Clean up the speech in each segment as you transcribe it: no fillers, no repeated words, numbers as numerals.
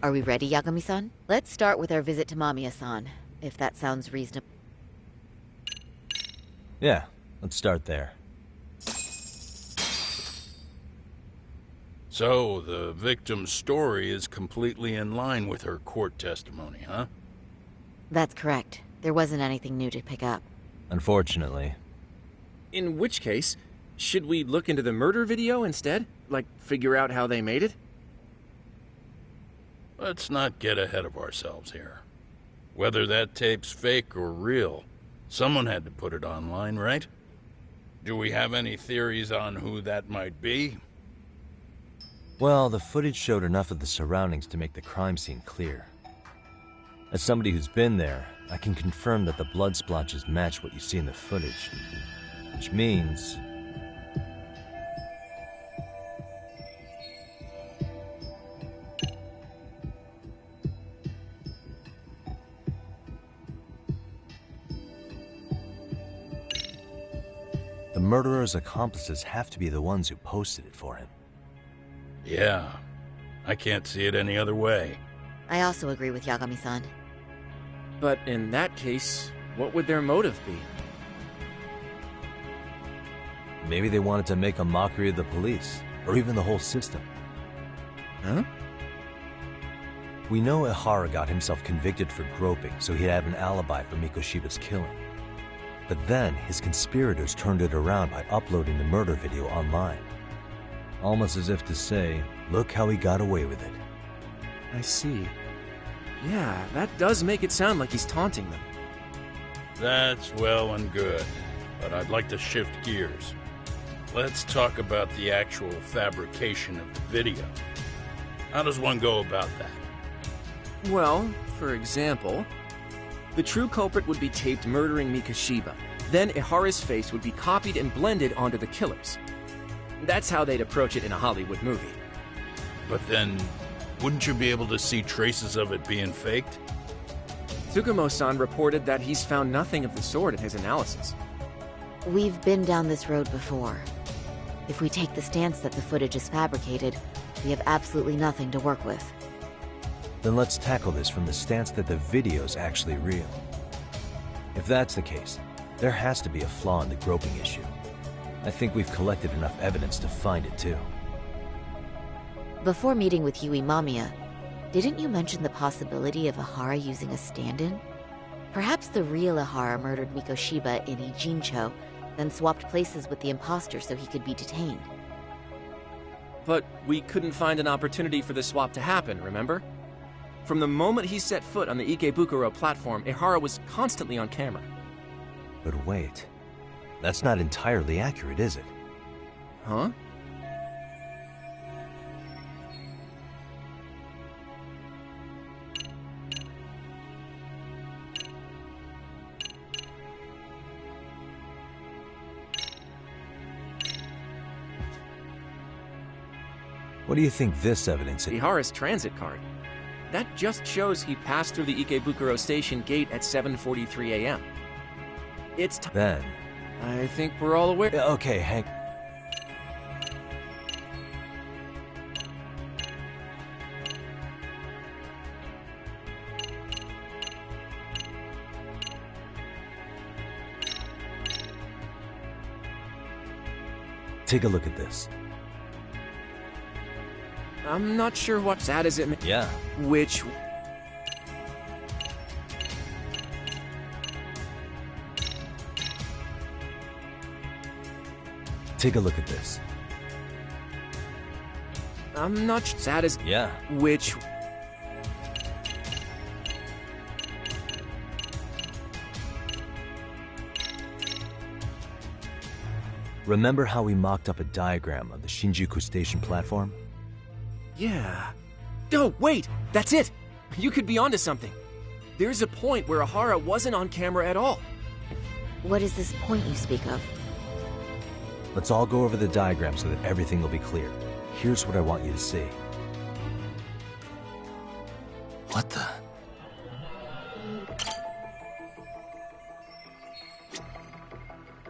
Are we ready, Yagami-san? Let's start with our visit to Mamiya-san, if that sounds reasonable. Yeah, let's start there. So, the victim's story is completely in line with her court testimony, huh? That's correct. There wasn't anything new to pick up. Unfortunately. In which case, should we look into the murder video instead? Like, figure out how they made it? Let's not get ahead of ourselves here. Whether that tape's fake or real, someone had to put it online, right? Do we have any theories on who that might be? Well, the footage showed enough of the surroundings to make the crime scene clear. As somebody who's been there, I can confirm that the blood splotches match what you see in the footage. Which means... the murderer's accomplices have to be the ones who posted it for him. Yeah, I can't see it any other way. I also agree with Yagami-san. But in that case, what would their motive be? Maybe they wanted to make a mockery of the police, or even the whole system. Huh? We know Ihara got himself convicted for groping, so he'd have an alibi for Mikoshiba's killing. But then, his conspirators turned it around by uploading the murder video online. Almost as if to say, look how he got away with it. I see. Yeah, that does make it sound like he's taunting them. That's well and good, but I'd like to shift gears. Let's talk about the actual fabrication of the video. How does one go about that? Well, for example, the true culprit would be taped murdering Mikoshiba. Then Ihara's face would be copied and blended onto the killers. That's how they'd approach it in a Hollywood movie. But then, wouldn't you be able to see traces of it being faked? Tsukumo-san reported that he's found nothing of the sort in his analysis. We've been down this road before. If we take the stance that the footage is fabricated, we have absolutely nothing to work with. Then let's tackle this from the stance that the video's actually real. If that's the case, there has to be a flaw in the groping issue. I think we've collected enough evidence to find it too. Before meeting with Yui Mamiya, didn't you mention the possibility of Ihara using a stand-in? Perhaps the real Ihara murdered Mikoshiba in Ijincho, then swapped places with the imposter so he could be detained. But we couldn't find an opportunity for the swap to happen, remember? From the moment he set foot on the Ikebukuro platform, Ihara was constantly on camera. But wait, that's not entirely accurate, is it? Huh? What do you think this evidence is? Ihara's transit card. That just shows he passed through the Ikebukuro station gate at 7:43 a.m. It's Then... I think we're all aware. Okay, Hank. Take a look at this. I'm not sure what sad is it. Yeah. Which... Take a look at this. I'm not sad as... Yeah. Which... Remember how we mocked up a diagram of the Shinjuku station platform? Yeah. Oh, wait! That's it! You could be onto something. There's a point where Ihara wasn't on camera at all. What is this point you speak of? Let's all go over the diagram so that everything will be clear. Here's what I want you to see. What the...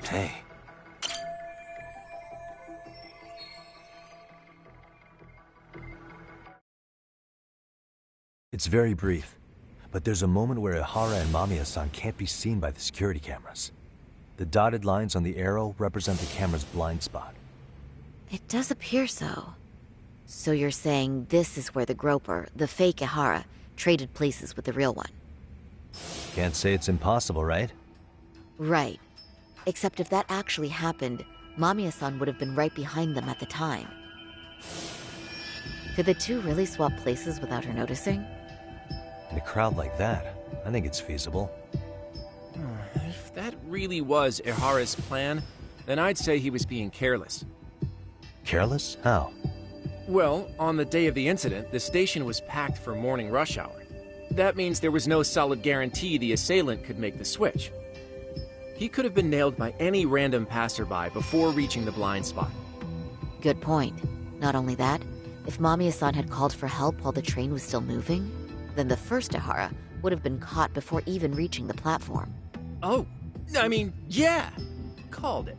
Hey. It's very brief, but there's a moment where Ihara and Mamiya-san can't be seen by the security cameras. The dotted lines on the arrow represent the camera's blind spot. It does appear so. So you're saying this is where the groper, the fake Ihara, traded places with the real one? Can't say it's impossible, right? Right. Except if that actually happened, Mamiya-san would have been right behind them at the time. Could the two really swap places without her noticing? In a crowd like that, I think it's feasible. If that really was Ihara's plan, then I'd say he was being careless. Careless? How? Well, on the day of the incident, the station was packed for morning rush hour. That means there was no solid guarantee the assailant could make the switch. He could have been nailed by any random passerby before reaching the blind spot. Good point. Not only that, if Mamiya-san had called for help while the train was still moving, then the first Ihara would have been caught before even reaching the platform. Oh, I mean, yeah! Called it.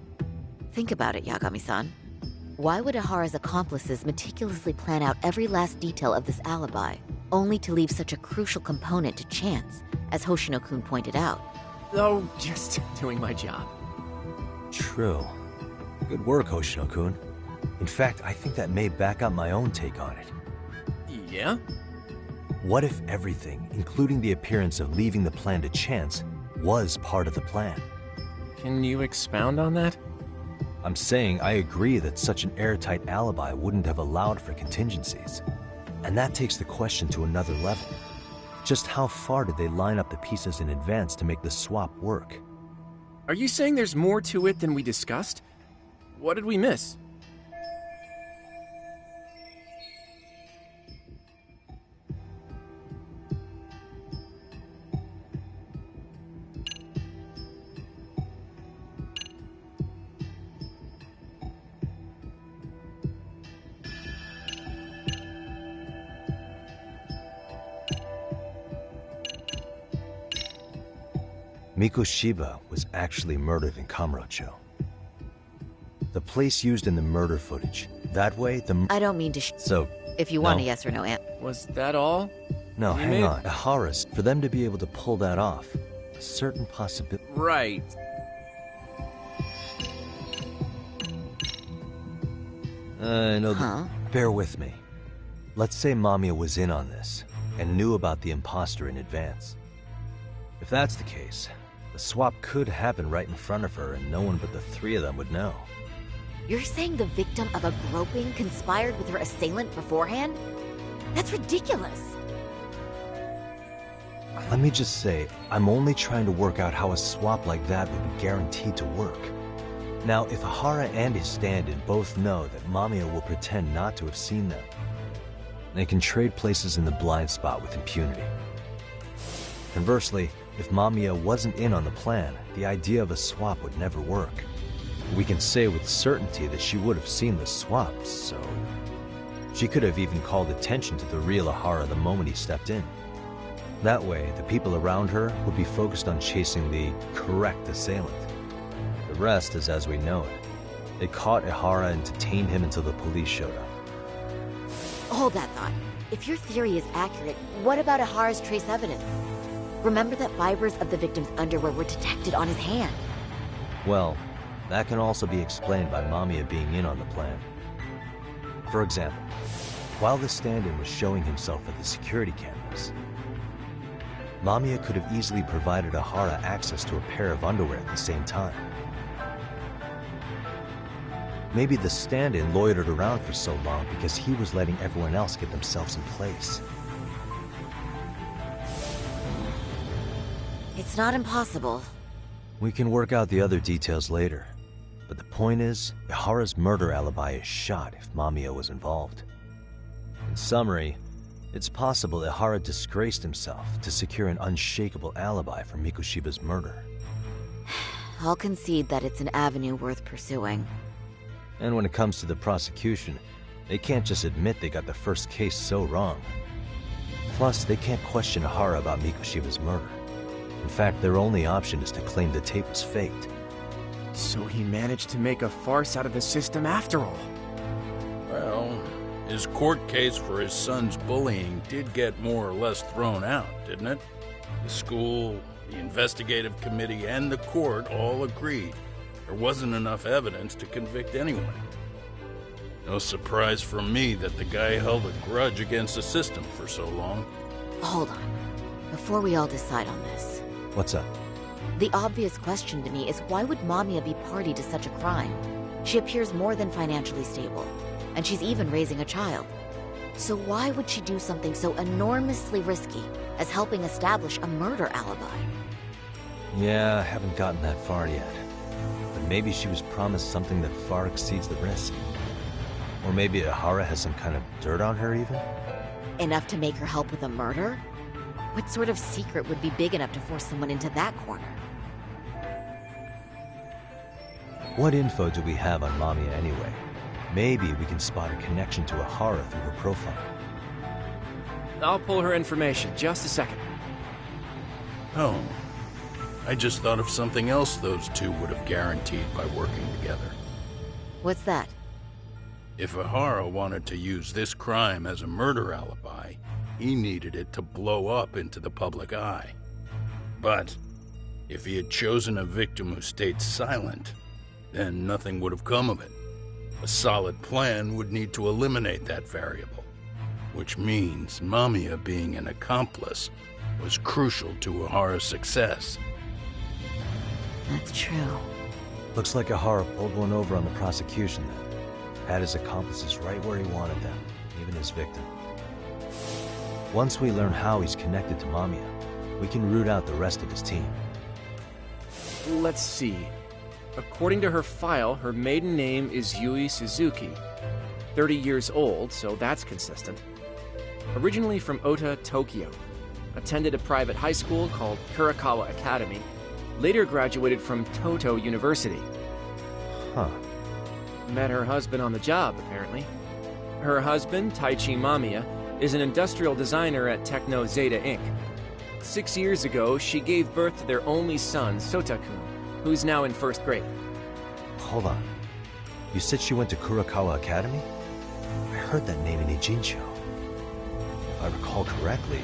Think about it, Yagami-san. Why would Ihara's accomplices meticulously plan out every last detail of this alibi, only to leave such a crucial component to chance, as Hoshino-kun pointed out? Oh, just doing my job. True. Good work, Hoshino-kun. In fact, I think that may back up my own take on it. Yeah? What if everything, including the appearance of leaving the plan to chance, was part of the plan? Can you expound on that? I'm saying I agree that such an airtight alibi wouldn't have allowed for contingencies. And that takes the question to another level. Just how far did they line up the pieces in advance to make the swap work? Are you saying there's more to it than we discussed? What did we miss? Mikoshiba was actually murdered in Kamurocho. The place used in the murder footage. That way, I don't mean to So, if you want no. a yes or no answer. Was that all? No, You hang made- on. Ihara's, for them to be able to pull that off, a certain possibility. Right. No, Huh? bear with me. Let's say Mamiya was in on this, and knew about the imposter in advance. If that's the case, the swap could happen right in front of her and no one but the three of them would know. You're saying the victim of a groping conspired with her assailant beforehand? That's ridiculous. Let me just say, I'm only trying to work out how a swap like that would be guaranteed to work. Now, if Ihara and his stand-in both know that Mamiya will pretend not to have seen them, they can trade places in the blind spot with impunity. Conversely, if Mamiya wasn't in on the plan, the idea of a swap would never work. We can say with certainty that she would have seen the swap, so... She could have even called attention to the real Ihara the moment he stepped in. That way, the people around her would be focused on chasing the correct assailant. The rest is as we know it. They caught Ihara and detained him until the police showed up. Hold that thought. If your theory is accurate, what about Ihara's trace evidence? Remember that fibers of the victim's underwear were detected on his hand. Well, that can also be explained by Mamiya being in on the plan. For example, while the stand-in was showing himself at the security cameras, Mamiya could have easily provided Ihara access to a pair of underwear at the same time. Maybe the stand-in loitered around for so long because he was letting everyone else get themselves in place. It's not impossible. We can work out the other details later. But the point is, Ihara's murder alibi is shot if Mamiya was involved. In summary, it's possible Ihara disgraced himself to secure an unshakable alibi for Mikoshiba's murder. I'll concede that it's an avenue worth pursuing. And when it comes to the prosecution, they can't just admit they got the first case so wrong. Plus, they can't question Ihara about Mikoshiba's murder. In fact, their only option is to claim the tape was faked. So he managed to make a farce out of the system after all. Well, His court case for his son's bullying did get more or less thrown out, didn't it? The school, the investigative committee, and the court all agreed there wasn't enough evidence to convict anyone. No surprise for me that the guy held a grudge against the system for so long. Hold on. Before we all decide on this. What's up? The obvious question to me is why would Mamiya be party to such a crime? She appears more than financially stable, and she's even raising a child. So why would she do something so enormously risky as helping establish a murder alibi? Yeah, I haven't gotten that far yet. But maybe she was promised something that far exceeds the risk. Or maybe Ahara has some kind of dirt on her even? Enough to make her help with a murder? What sort of secret would be big enough to force someone into that corner? What info do we have on Mamiya anyway? Maybe we can spot a connection to Ahara through her profile. I'll pull her information. Just a second. Oh, I just thought of something else those two would have guaranteed by working together. What's that? If Ahara wanted to use this crime as a murder alibi, he needed it to blow up into the public eye. But if he had chosen a victim who stayed silent, then nothing would have come of it. A solid plan would need to eliminate that variable, which means Mamiya being an accomplice was crucial to Ahara's success. That's true. Looks like Ahara pulled one over on the prosecution then. Had his accomplices right where he wanted them, even his victim. Once we learn how he's connected to Mamiya, we can root out the rest of his team. Let's see. According to her file, her maiden name is Yui Suzuki. 30 years old, so that's consistent. Originally from Ota, Tokyo. Attended a private high school called Kurakawa Academy. Later graduated from Toto University. Huh. Met her husband on the job, apparently. Her husband, Taichi Mamiya, is an industrial designer at Techno Zeta Inc. 6 years ago, she gave birth to their only son, Sotakun, who's now in first grade. Hold on. You said she went to Kurakawa Academy? I heard that name in Ijincho. If I recall correctly...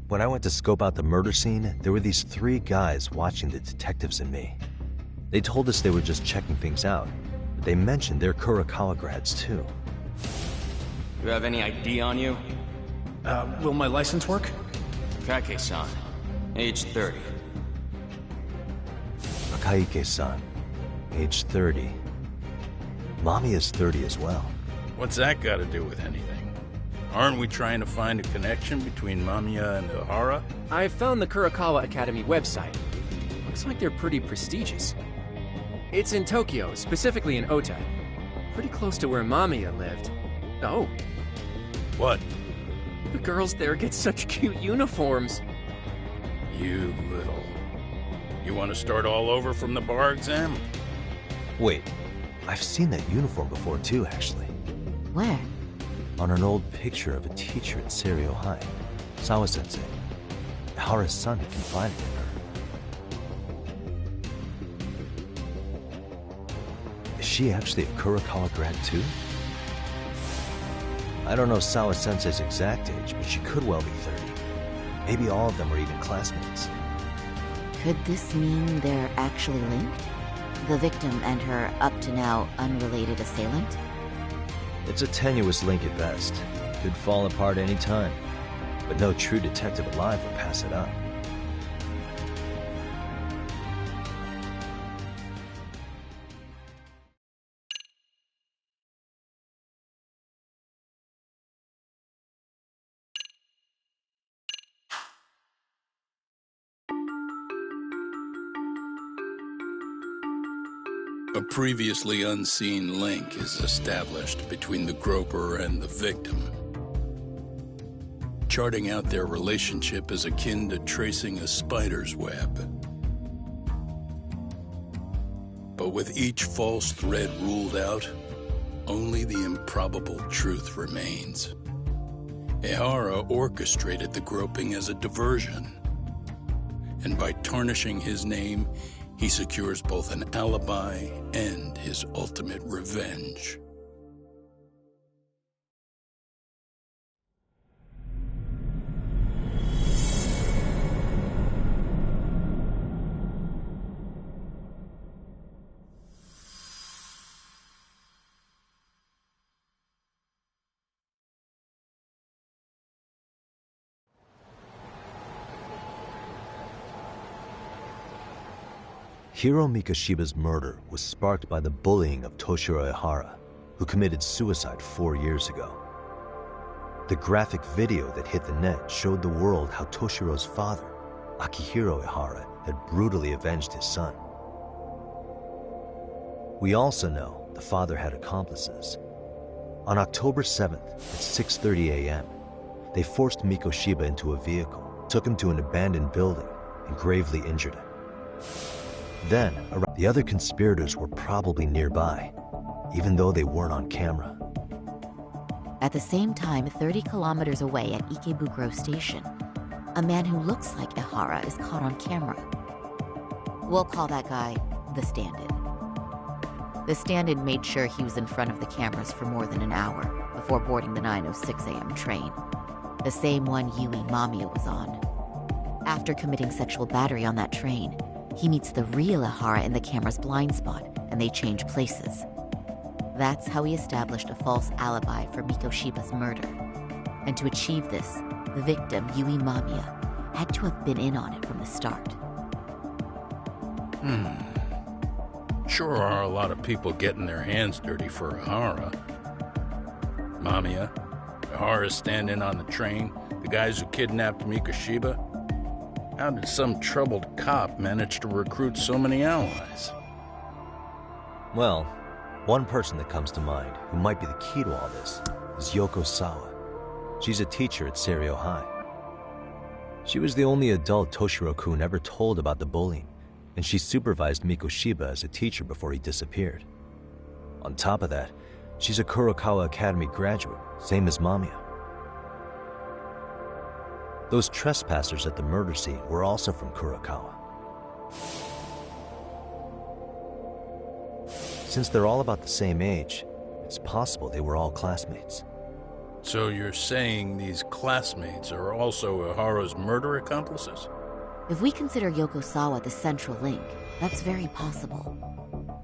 When I went to scope out the murder scene, there were these 3 guys watching the detectives and me. They told us they were just checking things out, but they mentioned they're Kurakawa grads too. You have any ID on you? Will my license work? Kake-san, age 30. Akaike-san, age 30. Mamiya's 30 as well. What's that got to do with anything? Aren't we trying to find a connection between Mamiya and Ahara? I found the Kurakawa Academy website. Looks like they're pretty prestigious. It's in Tokyo, specifically in Ota. Pretty close to where Mamiya lived. Oh, What? the girls there get such cute uniforms. You little... You want to start all over from the bar exam? Wait, I've seen that uniform before too, actually. Where? On an old picture of a teacher at Seiryo High, Sawa-sensei. Ahara's son confided in her. Is she actually a Kurakawa grad too? I don't know Sawa-sensei's exact age, but she could well be 30. Maybe all of them are even classmates. Could this mean they're actually linked? The victim and her up-to-now unrelated assailant? It's a tenuous link at best. Could fall apart any time. But no true detective alive would pass it up. A previously unseen link is established between the groper and the victim. Charting out their relationship is akin to tracing a spider's web. But with each false thread ruled out, only the improbable truth remains. Ehara orchestrated the groping as a diversion. And by tarnishing his name, he secures both an alibi and his ultimate revenge. Hiro Mikoshiba's murder was sparked by the bullying of Toshiro Ehara, who committed suicide 4 years ago. The graphic video that hit the net showed the world how Toshiro's father, Akihiro Ehara, had brutally avenged his son. We also know the father had accomplices. On October 7th at 6:30 a.m., they forced Mikoshiba into a vehicle, took him to an abandoned building, and gravely injured him. Then, the other conspirators were probably nearby, even though they weren't on camera. At the same time, 30 kilometers away at Ikebukuro Station, a man who looks like Ehara is caught on camera. We'll call that guy the stand-in. The stand-in made sure he was in front of the cameras for more than an hour before boarding the 9:06 a.m. train, the same one Yui Mamiya was on. After committing sexual battery on that train, he meets the real Ehara in the camera's blind spot, and they change places. That's how he established a false alibi for Mikoshiba's murder. And to achieve this, the victim, Yui Mamiya, had to have been in on it from the start. Sure are a lot of people getting their hands dirty for Ehara. Mamiya, Ehara stand-in on the train, the guys who kidnapped Mikoshiba. How did some troubled cop manage to recruit so many allies? Well, one person that comes to mind who might be the key to all this is Yoko Sawa. She's a teacher at Seiryo High. She was the only adult Toshiro-kun ever told about the bullying, and she supervised Mikoshiba as a teacher before he disappeared. On top of that, she's a Kurokawa Academy graduate, same as Mamiya. Those trespassers at the murder scene were also from Kurokawa. Since they're all about the same age, it's possible they were all classmates. So you're saying these classmates are also Ehara's murder accomplices? If we consider Yoko Sawa the central link, that's very possible.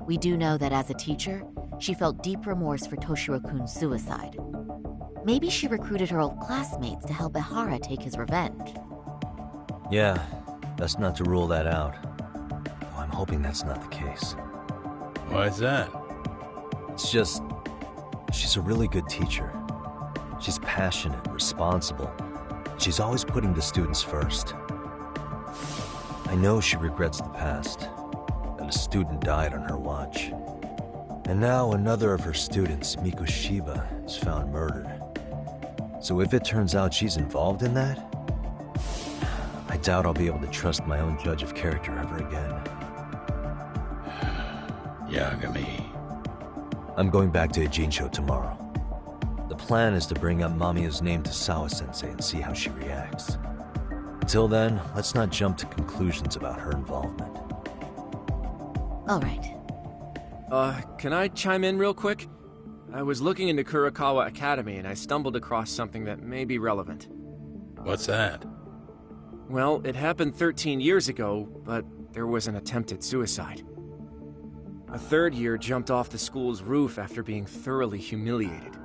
We do know that as a teacher, she felt deep remorse for Toshiro-kun's suicide. Maybe she recruited her old classmates to help Ehara take his revenge. Yeah, best not to rule that out. Though I'm hoping that's not the case. Why's that? It's just, she's a really good teacher. She's passionate, responsible. She's always putting the students first. I know she regrets the past, that a student died on her watch. And now another of her students, Mikoshiba, is found murdered. So if it turns out she's involved in that, I doubt I'll be able to trust my own judge of character ever again. Yagami. I'm going back to Ijincho tomorrow. The plan is to bring up Mamiya's name to Sawa-sensei and see how she reacts. Until then, let's not jump to conclusions about her involvement. All right. Can I chime in real quick? I was looking into Kurokawa Academy and I stumbled across something that may be relevant. What's that? Well, it happened 13 years ago, but there was an attempted suicide. A third year jumped off the school's roof after being thoroughly humiliated.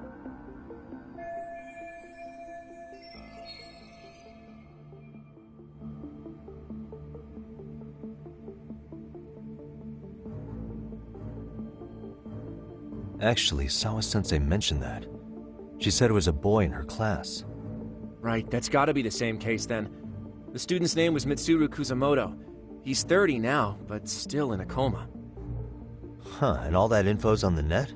Actually, Sawa-sensei mentioned that. She said it was a boy in her class. Right, that's gotta be the same case then. The student's name was Mitsuru Kusamoto. He's 30 now, but still in a coma. Huh, and all that info's on the net?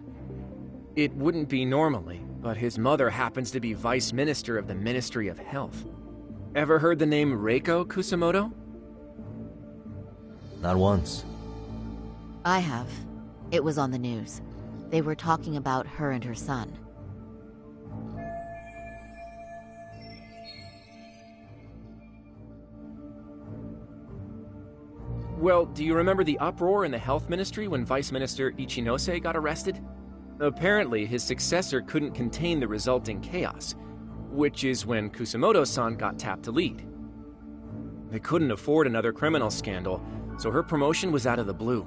It wouldn't be normally, but his mother happens to be Vice Minister of the Ministry of Health. Ever heard the name Reiko Kusamoto? Not once. I have. It was on the news. They were talking about her and her son. Well, do you remember the uproar in the health ministry when Vice Minister Ichinose got arrested? Apparently, his successor couldn't contain the resulting chaos, which is when Kusumoto-san got tapped to lead. They couldn't afford another criminal scandal, so her promotion was out of the blue.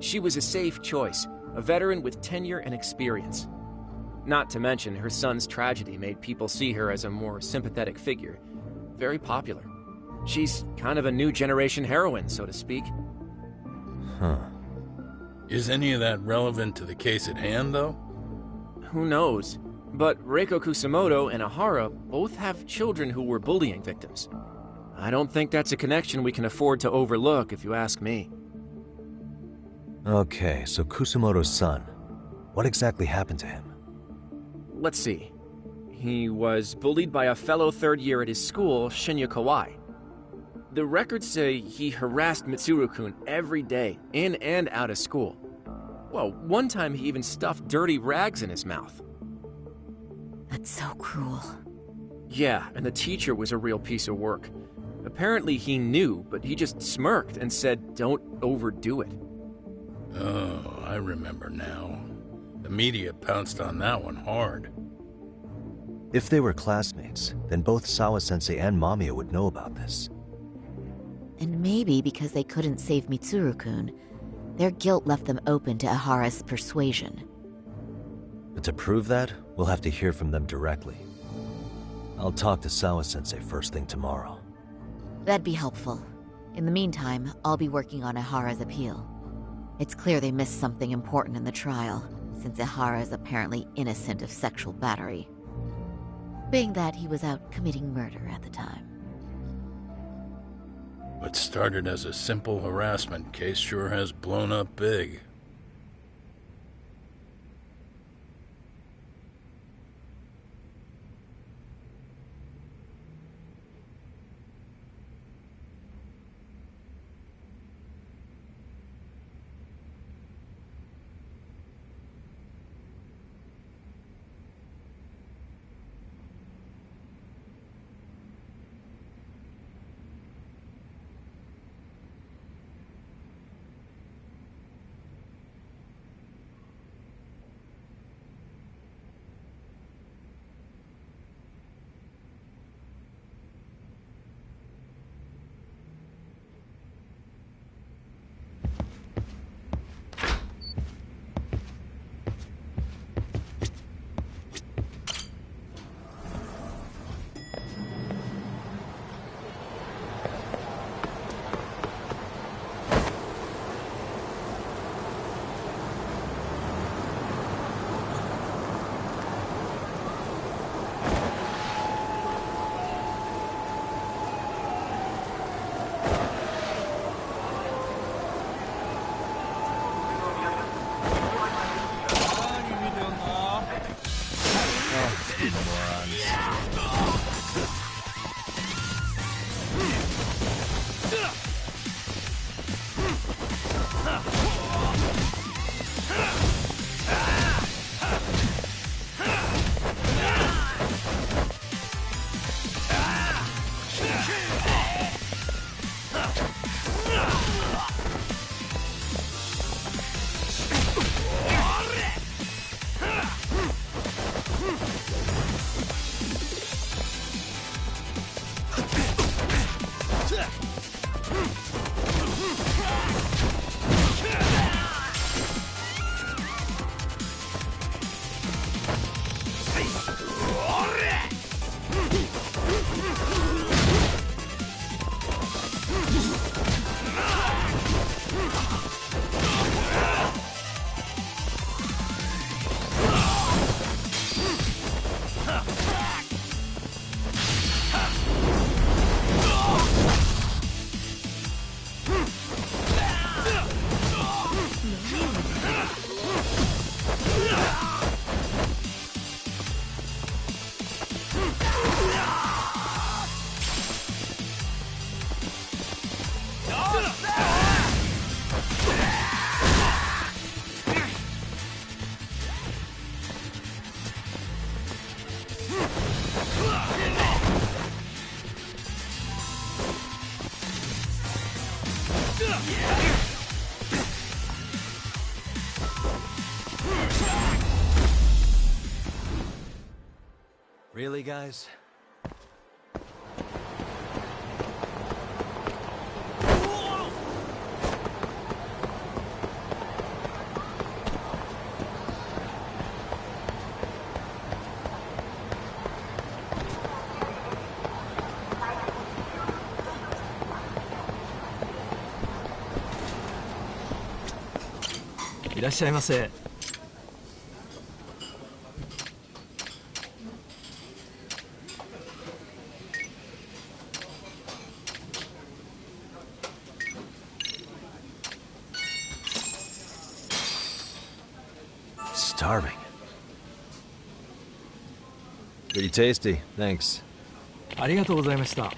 She was a safe choice, a veteran with tenure and experience. Not to mention, her son's tragedy made people see her as a more sympathetic figure. Very popular. She's kind of a new generation heroine, so to speak. Huh. Is any of that relevant to the case at hand, though? Who knows? But Reiko Kusumoto and Ahara both have children who were bullying victims. I don't think that's a connection we can afford to overlook, if you ask me. Okay, so Kusumoto's son. What exactly happened to him? Let's see. He was bullied by a fellow third year at his school, Shinya Kawai. The records say he harassed Mitsuru-kun every day, in and out of school. Well, one time he even stuffed dirty rags in his mouth. That's so cruel. Yeah, and the teacher was a real piece of work. Apparently he knew, but he just smirked and said, "Don't overdo it." Oh, I remember now. The media pounced on that one hard. If they were classmates, then both Sawa-sensei and Mamiya would know about this. And maybe because they couldn't save Mitsuru-kun, their guilt left them open to Ahara's persuasion. But to prove that, we'll have to hear from them directly. I'll talk to Sawa-sensei first thing tomorrow. That'd be helpful. In the meantime, I'll be working on Ahara's appeal. It's clear they missed something important in the trial, since Ahara is apparently innocent of sexual battery. Being that he was out committing murder at the time. What started as a simple harassment case sure has blown up big. Really, guys? Starving. Pretty tasty, thanks. ありがとうございました。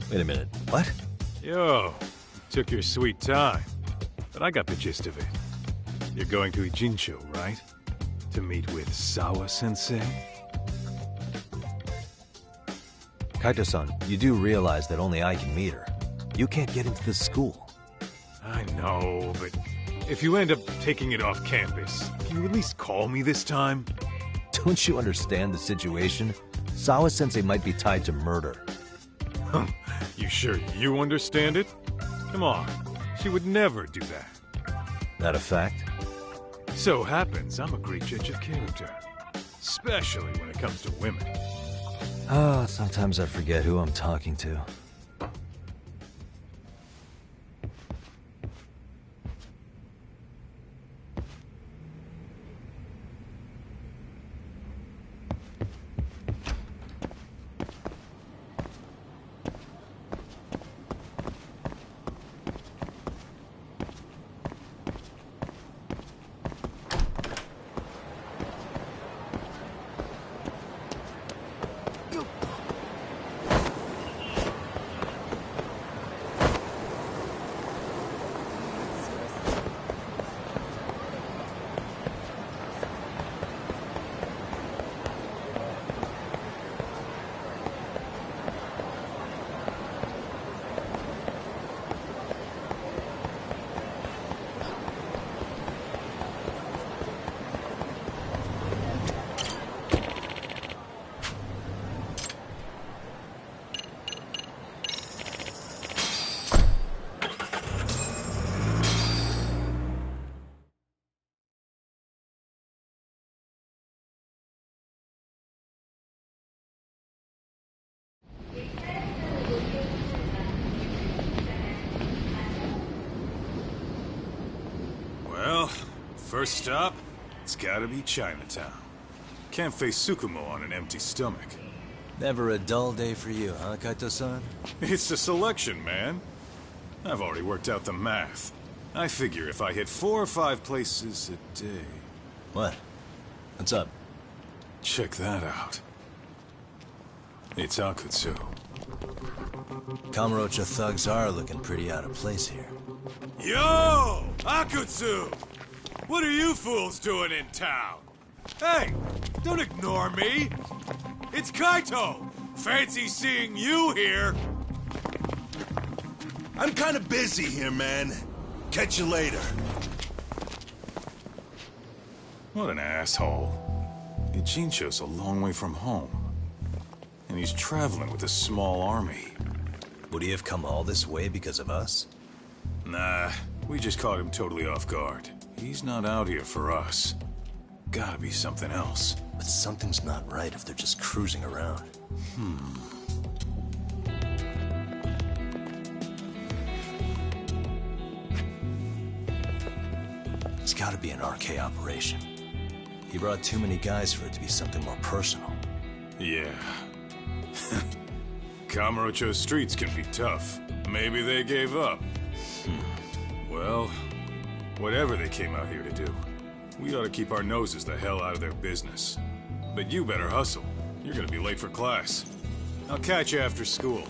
Wait a minute, what? Yo, you took your sweet time. But I got the gist of it. You're going to Ijincho, right? To meet with Sawa-sensei? Kaito-san, you do realize that only I can meet her. You can't get into the school. I know, but if you end up taking it off campus, can you at least call me this time? Don't you understand the situation? Sawa-sensei might be tied to murder. You sure you understand it? Come on, she would never do that. That a fact? So happens I'm a great judge of character. Especially when it comes to women. Oh, sometimes I forget who I'm talking to. Well, first stop, it's gotta be Chinatown. Can't face Tsukumo on an empty stomach. Never a dull day for you, huh, Kaito-san? It's the selection, man. I've already worked out the math. I figure if I hit 4 or 5 places a day... What? What's up? Check that out. It's Akutsu. Kamurocho thugs are looking pretty out of place here. Yo! Akutsu! What are you fools doing in town? Hey! Don't ignore me! It's Kaito! Fancy seeing you here! I'm kinda busy here, man. Catch you later. What an asshole. Ijincho's a long way from home. And he's traveling with a small army. Would he have come all this way because of us? Nah, we just caught him totally off guard. He's not out here for us. Gotta be something else. But something's not right if they're just cruising around. It's gotta be an RK operation. He brought too many guys for it to be something more personal. Yeah. Kamurocho streets can be tough. Maybe they gave up. Well, whatever they came out here to do, we ought to keep our noses the hell out of their business. But you better hustle. You're gonna be late for class. I'll catch you after school.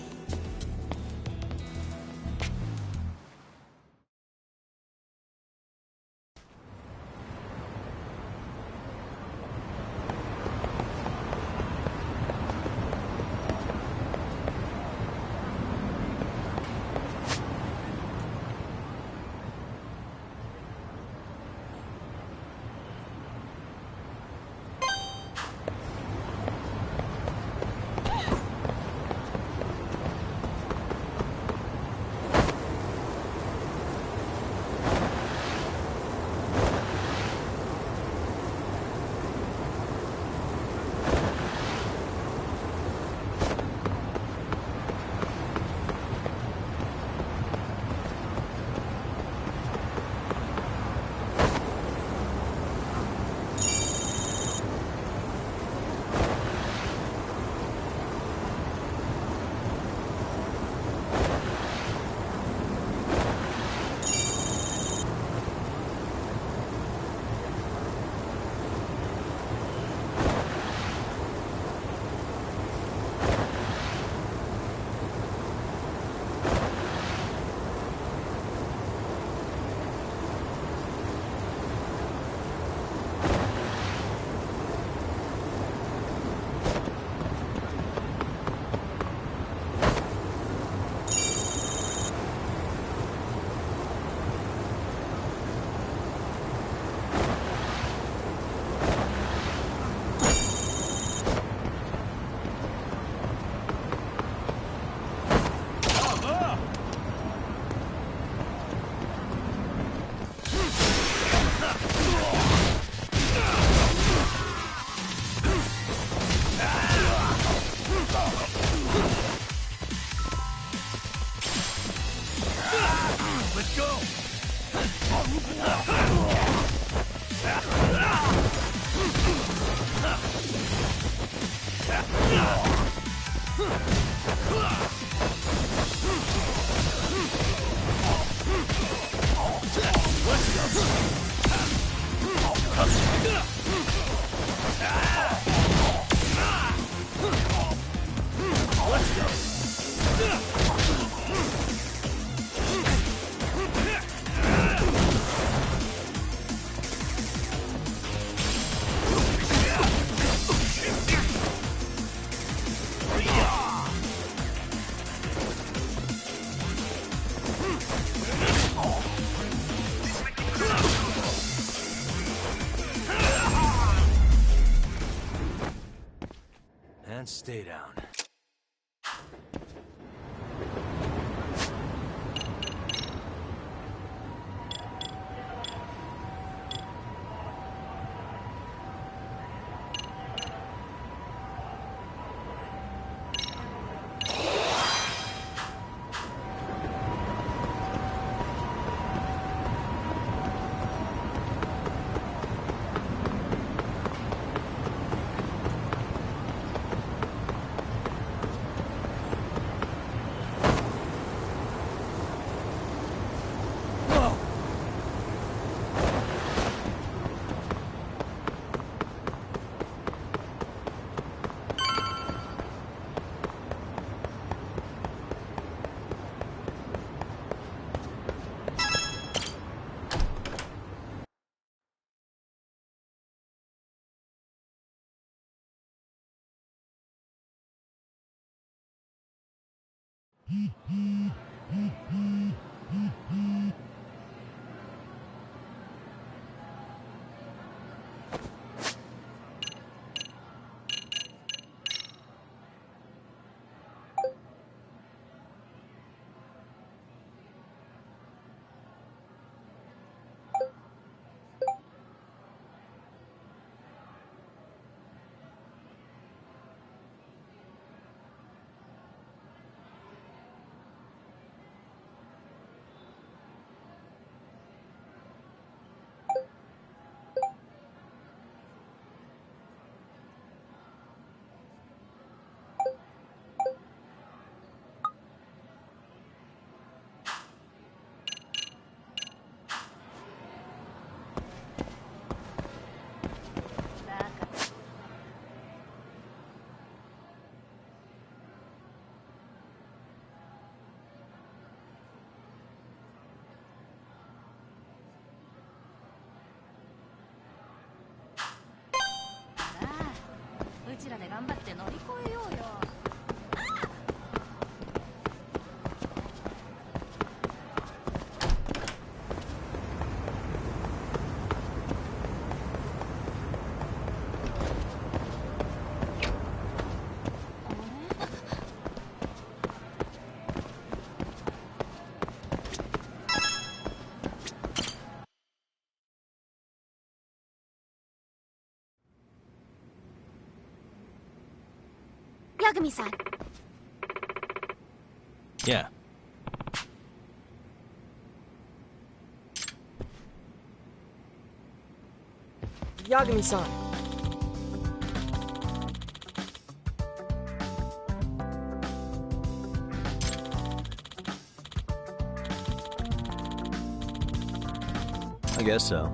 And stay down. で頑張って乗り越えようよ。Yagami-san. Yeah. Yagami-san. I guess so.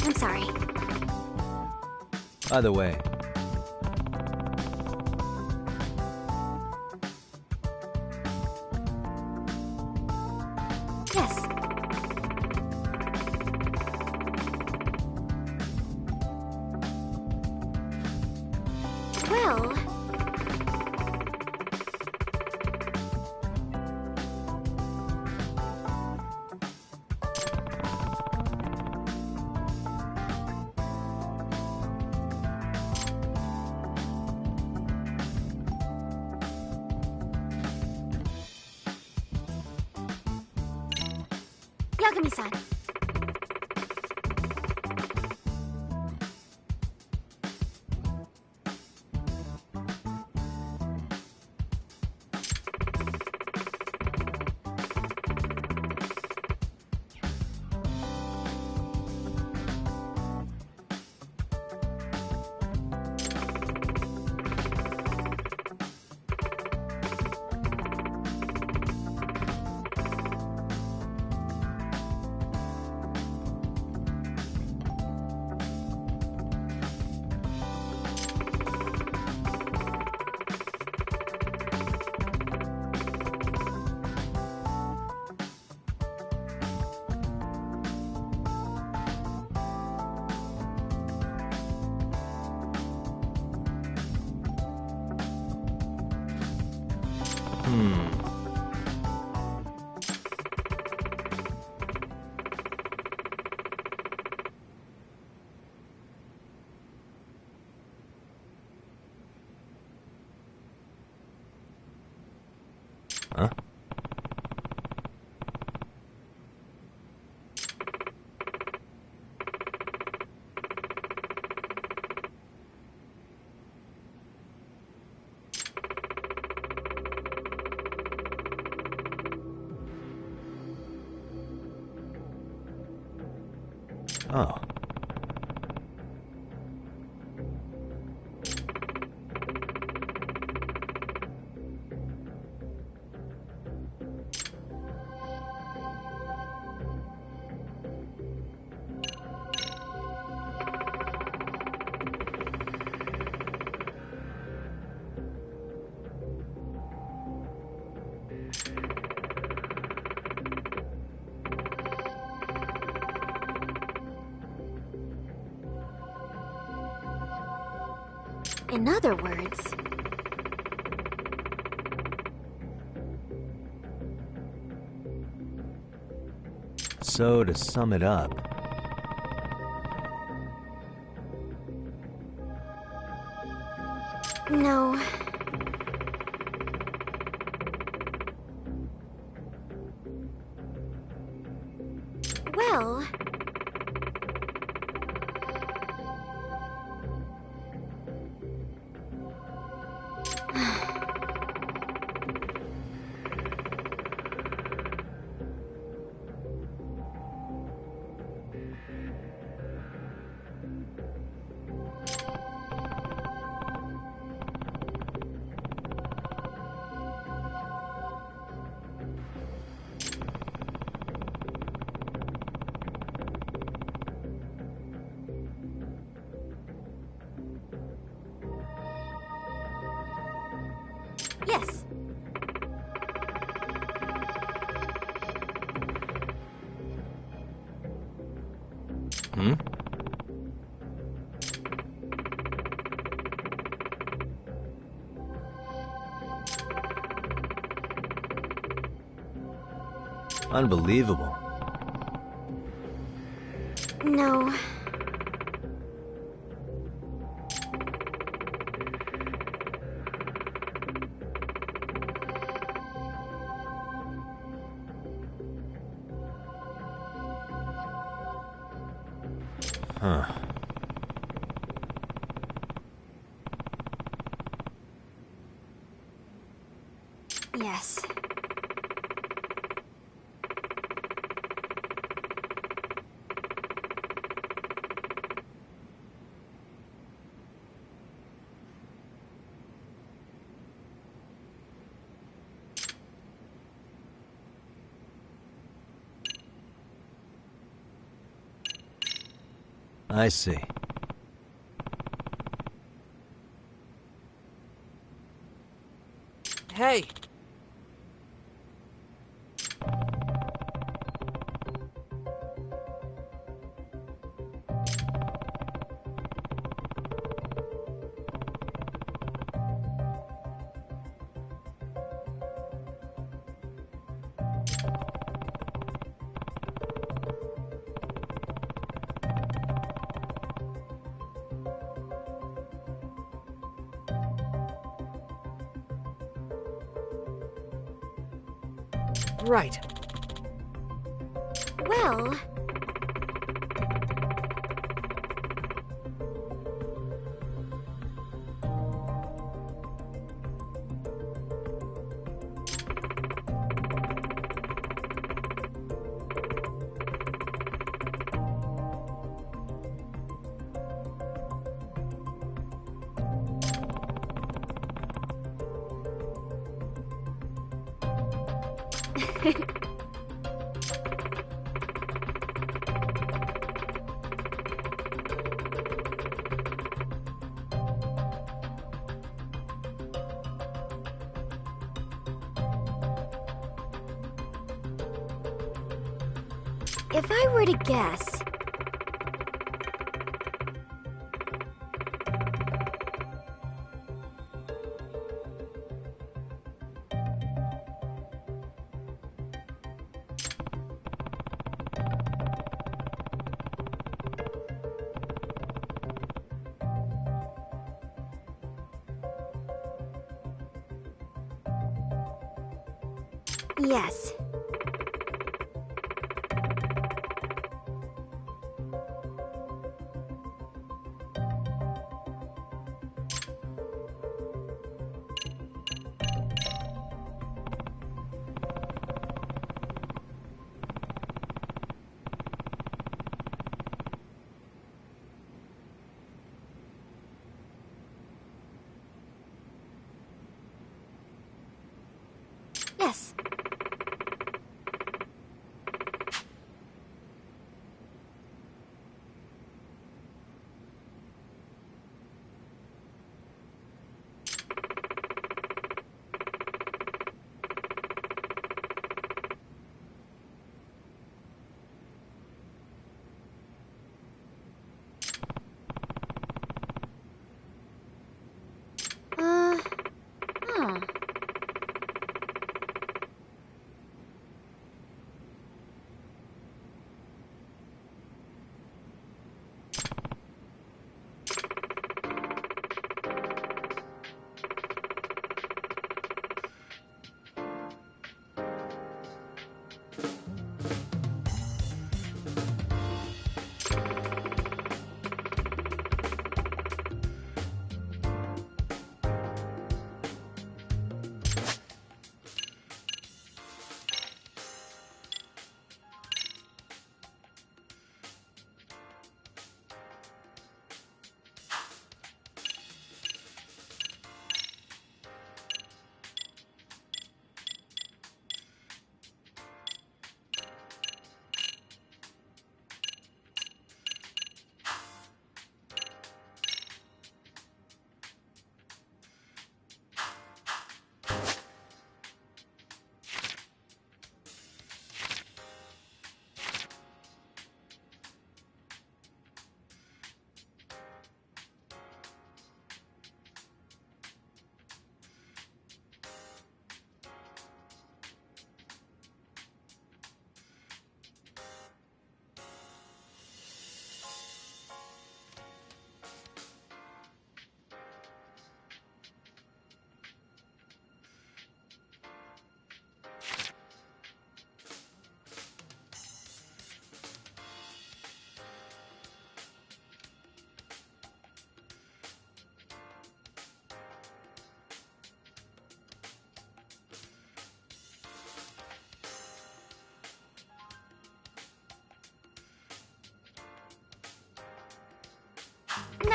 I'm sorry. Either way. Yes. Well... Yagami-san. Huh? Oh. In other words... So, to sum it up... No. Well... Hmm? Unbelievable. No. Huh. Yes. I see. Hey! Right. Well... If I were to guess... Yes. Yes.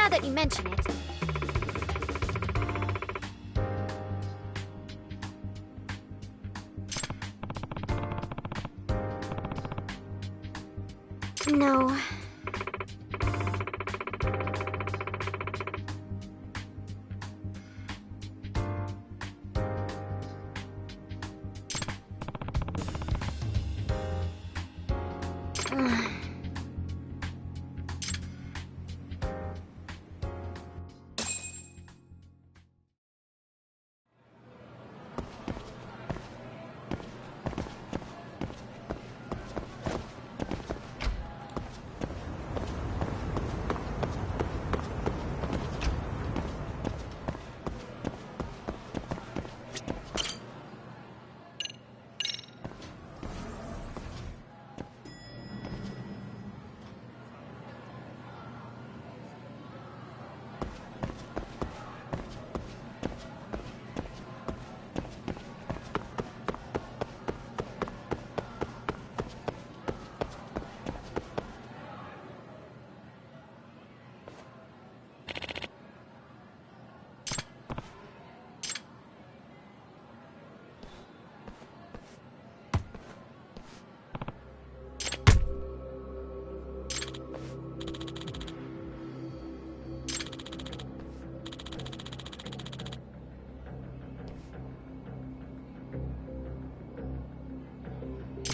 now that you mention it. No.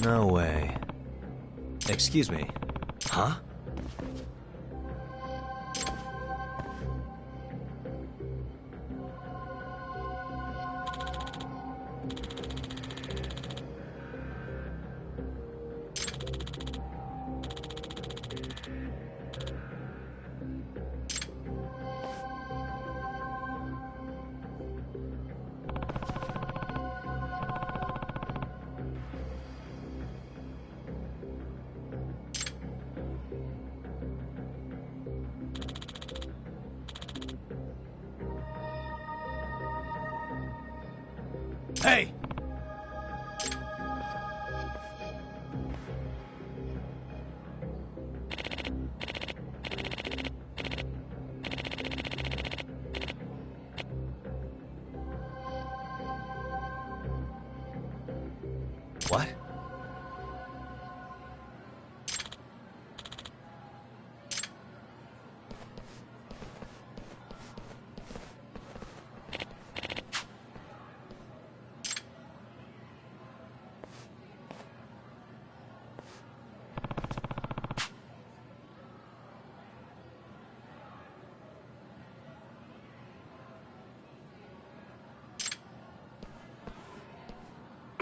No way. Excuse me. Huh? Hey! What?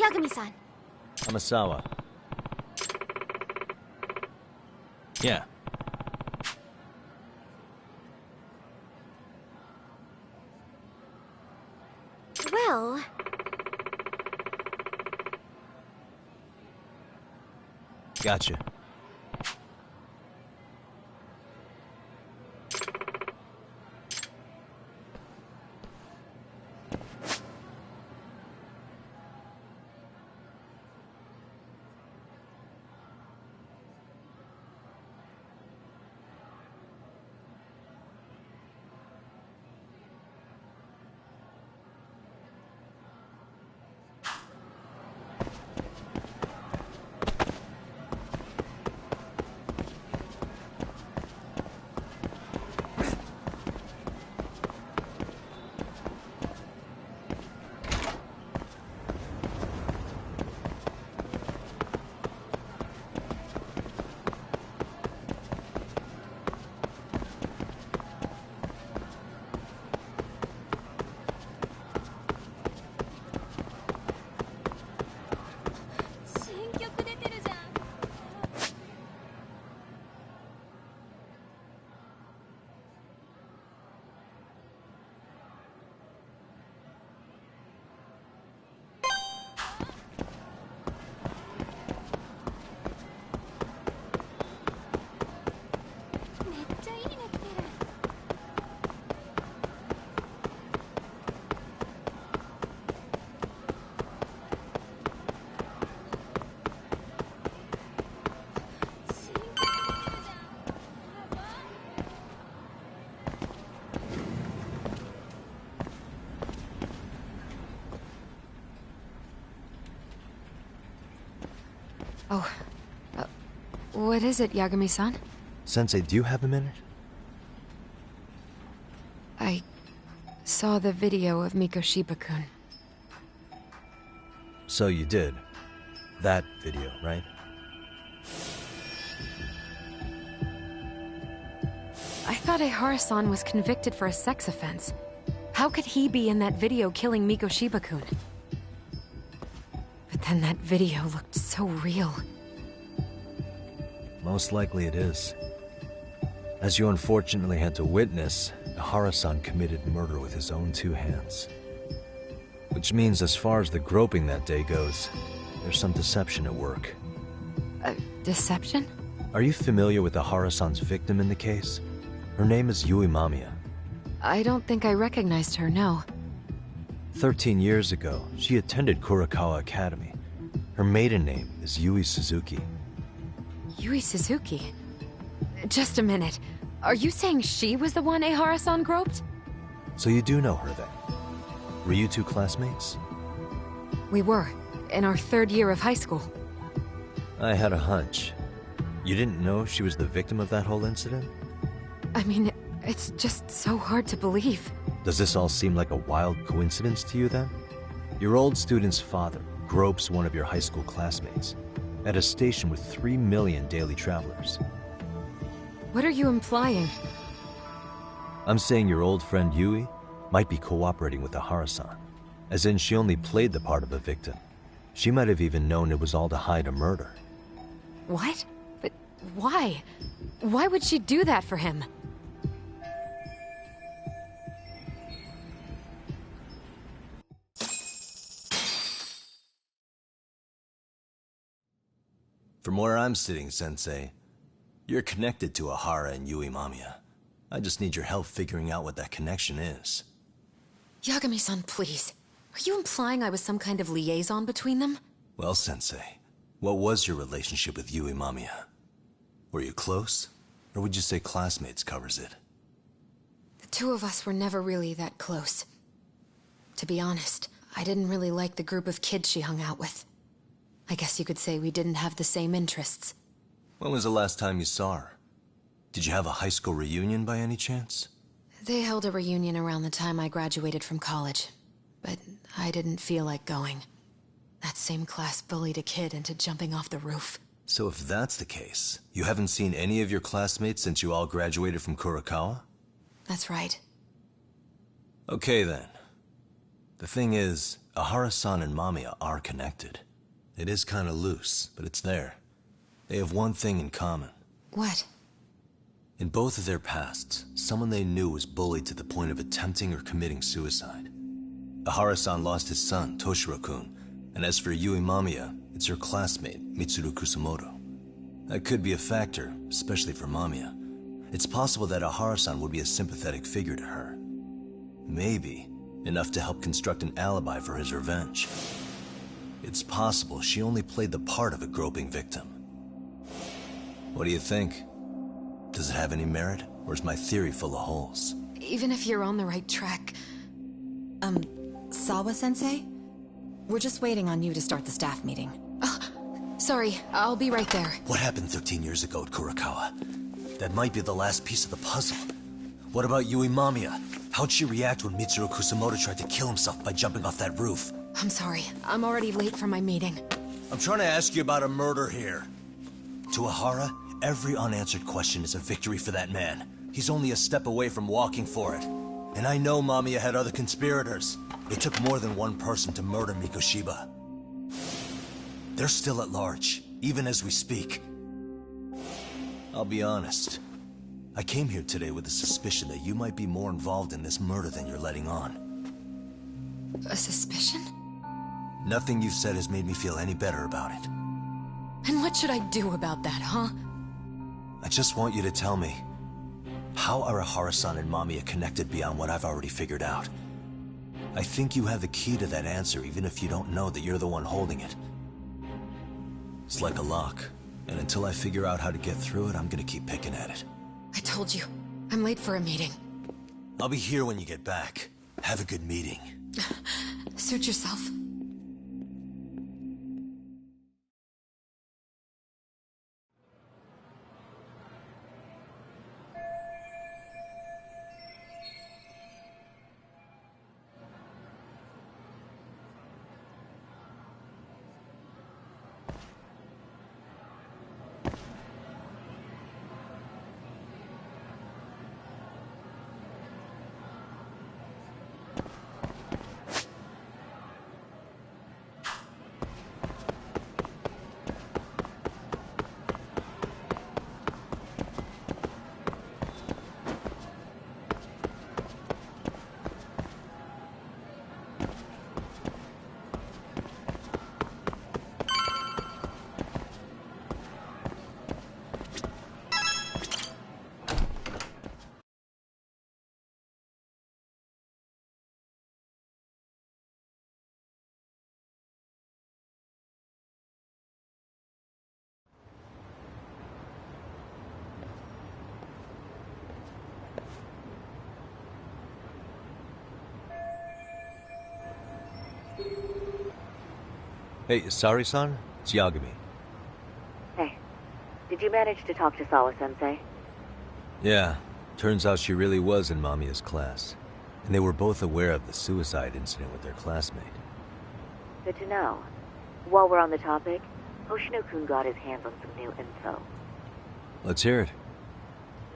Yagami-san. Amasawa. Yeah. Well... Gotcha. Oh, what is it, Yagami-san? Sensei, do you have a minute? I saw the video of Mikoshiba-kun. So you did. That video, right? I thought Ehara-san was convicted for a sex offense. How could he be in that video killing Mikoshiba-kun? But then that video looked so real. Most likely it is. As you unfortunately had to witness, Ehara-san committed murder with his own two hands. Which means as far as the groping that day goes, there's some deception at work. Deception? Are you familiar with Ehara-san's victim in the case? Her name is Yui Mamiya. I don't think I recognized her, no. 13 years ago, she attended Kurakawa Academy. Her maiden name is Yui Suzuki. Yui Suzuki? Just a minute. Are you saying she was the one Ehara-san groped? So you do know her then? Were you two classmates? We were, in our third year of high school. I had a hunch. You didn't know she was the victim of that whole incident? I mean, it's just so hard to believe. Does this all seem like a wild coincidence to you then? Your old student's father gropes one of your high school classmates at a station with 3 million daily travelers. What are you implying? I'm saying your old friend Yui might be cooperating with Ehara-san, as in she only played the part of a victim. She might have even known it was all to hide a murder. What? But why? Why would she do that for him? From where I'm sitting, Sensei, you're connected to Ehara and Yui Mamiya. I just need your help figuring out what that connection is. Yagami-san, please. Are you implying I was some kind of liaison between them? Well, Sensei, what was your relationship with Yui Mamiya? Were you close? Or would you say classmates covers it? The two of us were never really that close. To be honest, I didn't really like the group of kids she hung out with. I guess you could say we didn't have the same interests. When was the last time you saw her? Did you have a high school reunion by any chance? They held a reunion around the time I graduated from college, but I didn't feel like going. That same class bullied a kid into jumping off the roof. So if that's the case, you haven't seen any of your classmates since you all graduated from Kurakawa? That's right. Okay then. The thing is, Ehara-san and Mamiya are connected. It is kinda loose, but it's there. They have one thing in common. What? In both of their pasts, someone they knew was bullied to the point of attempting or committing suicide. Ehara-san lost his son, Toshiro-kun, and as for Yui Mamiya, it's her classmate, Mitsuru Kusamoto. That could be a factor, especially for Mamiya. It's possible that Ehara-san would be a sympathetic figure to her. Maybe enough to help construct an alibi for his revenge. It's possible she only played the part of a groping victim. What do you think? Does it have any merit, or is my theory full of holes? Even if you're on the right track... Sawa-sensei? We're just waiting on you to start the staff meeting. Sorry, I'll be right there. What happened 13 years ago at Kurakawa? That might be the last piece of the puzzle. What about Yui Mamiya? How'd she react when Mitsuru Kusamoto tried to kill himself by jumping off that roof? I'm sorry. I'm already late for my meeting. I'm trying to ask you about a murder here. To Ehara, every unanswered question is a victory for that man. He's only a step away from walking for it. And I know Mamiya had other conspirators. It took more than one person to murder Mikoshiba. They're still at large, even as we speak. I'll be honest. I came here today with the suspicion that you might be more involved in this murder than you're letting on. A suspicion? Nothing you've said has made me feel any better about it. And what should I do about that, huh? I just want you to tell me, how are Ehara-san and Mamiya connected beyond what I've already figured out? I think you have the key to that answer, even if you don't know that you're the one holding it. It's like a lock, and until I figure out how to get through it, I'm gonna keep picking at it. I told you, I'm late for a meeting. I'll be here when you get back. Have a good meeting. Suit yourself. Hey, Sari-san? It's Yagami. Hey, did you manage to talk to Sawa-sensei? Yeah, turns out she really was in Mamiya's class. And they were both aware of the suicide incident with their classmate. Good to know. While we're on the topic, Hoshino-kun got his hands on some new info. Let's hear it.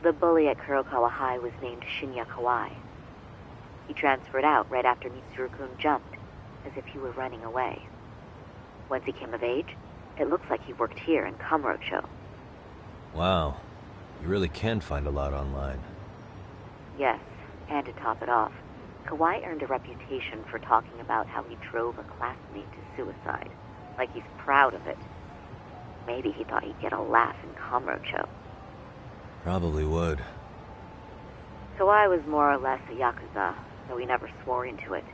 The bully at Kurokawa High was named Shinya Kawai. He transferred out right after Mitsuru-kun jumped, as if he were running away. Once he came of age, it looks like he worked here in Kamurocho. Wow. You really can find a lot online. Yes, and to top it off, Kawai earned a reputation for talking about how he drove a classmate to suicide, like he's proud of it. Maybe he thought he'd get a laugh in Kamurocho. Probably would. Kawai was more or less a Yakuza, though he never swore into it.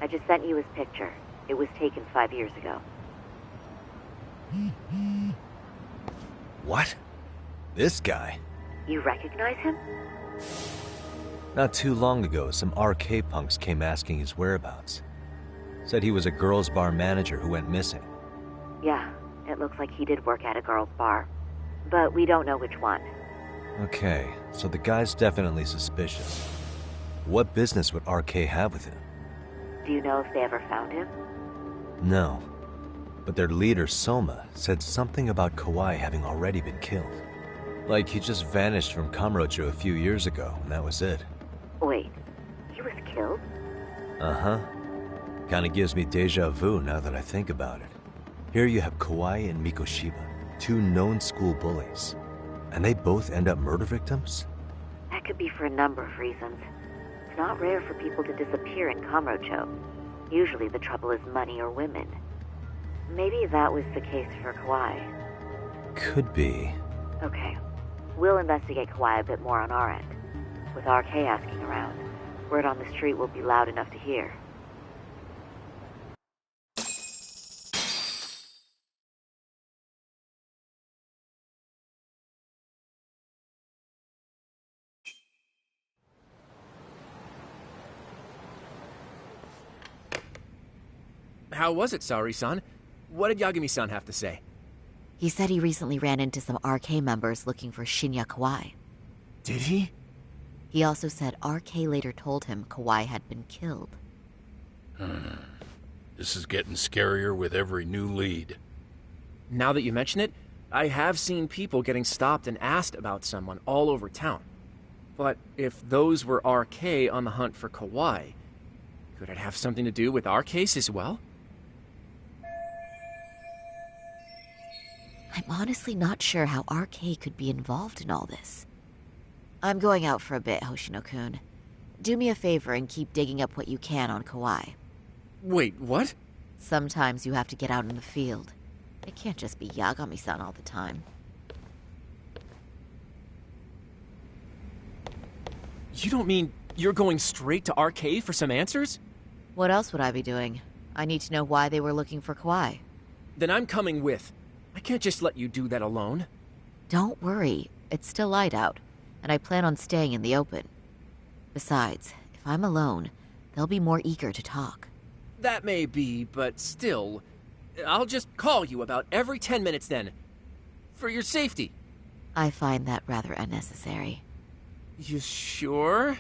I just sent you his picture. It was taken 5 years ago. What? This guy? You recognize him? Not too long ago, some RK punks came asking his whereabouts. Said he was a girls' bar manager who went missing. Yeah, it looks like he did work at a girls' bar. But we don't know which one. Okay, so the guy's definitely suspicious. What business would RK have with him? Do you know if they ever found him? No. But their leader, Soma, said something about Kawai having already been killed. Like he just vanished from Kamurocho a few years ago, and that was it. Wait, he was killed? Uh-huh. Kinda gives me deja vu now that I think about it. Here you have Kawai and Mikoshiba, two known school bullies. And they both end up murder victims? That could be for a number of reasons. It's not rare for people to disappear in Kamurocho. Usually the trouble is money or women. Maybe that was the case for Kawai. Could be. Okay. We'll investigate Kawai a bit more on our end. With RK asking around, word on the street will be loud enough to hear. How was it, Saori-san? What did Yagami-san have to say? He said he recently ran into some RK members looking for Shinya Kawai. Did he? He also said RK later told him Kawai had been killed. This is getting scarier with every new lead. Now that you mention it, I have seen people getting stopped and asked about someone all over town. But if those were RK on the hunt for Kawai, could it have something to do with our case as well? I'm honestly not sure how RK could be involved in all this. I'm going out for a bit, Hoshino-kun. Do me a favor and keep digging up what you can on Kawai. Wait, what? Sometimes you have to get out in the field. It can't just be Yagami-san all the time. You don't mean you're going straight to RK for some answers? What else would I be doing? I need to know why they were looking for Kawai. Then I'm coming with. I can't just let you do that alone. Don't worry. It's still light out, and I plan on staying in the open. Besides, if I'm alone, they'll be more eager to talk. That may be, but still, I'll just call you about every 10 minutes then. For your safety. I find that rather unnecessary. You sure?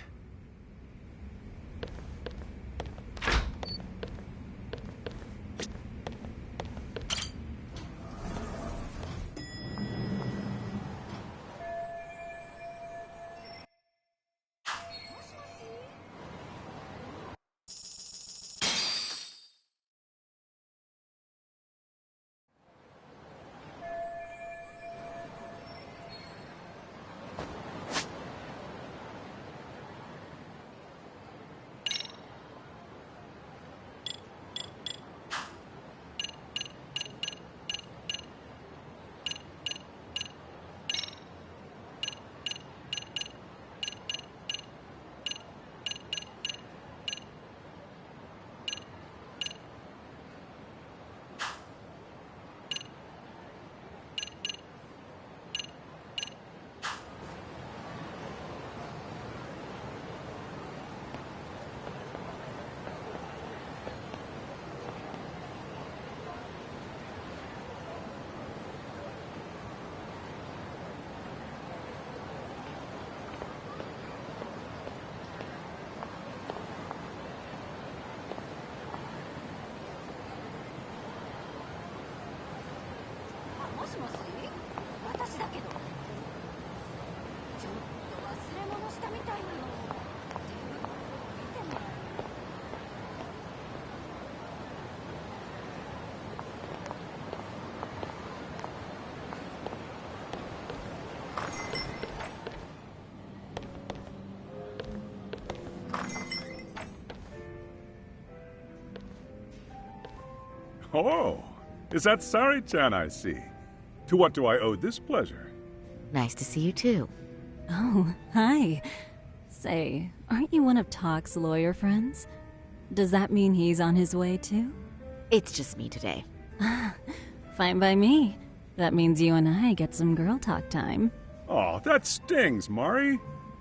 Oh, is that Sari-chan I see? To what do I owe this pleasure? Nice to see you too. Oh, hi. Say, aren't you one of Talk's lawyer friends? Does that mean he's on his way too? It's just me today. Fine by me. That means you and I get some girl talk time. Oh, that stings, Mari.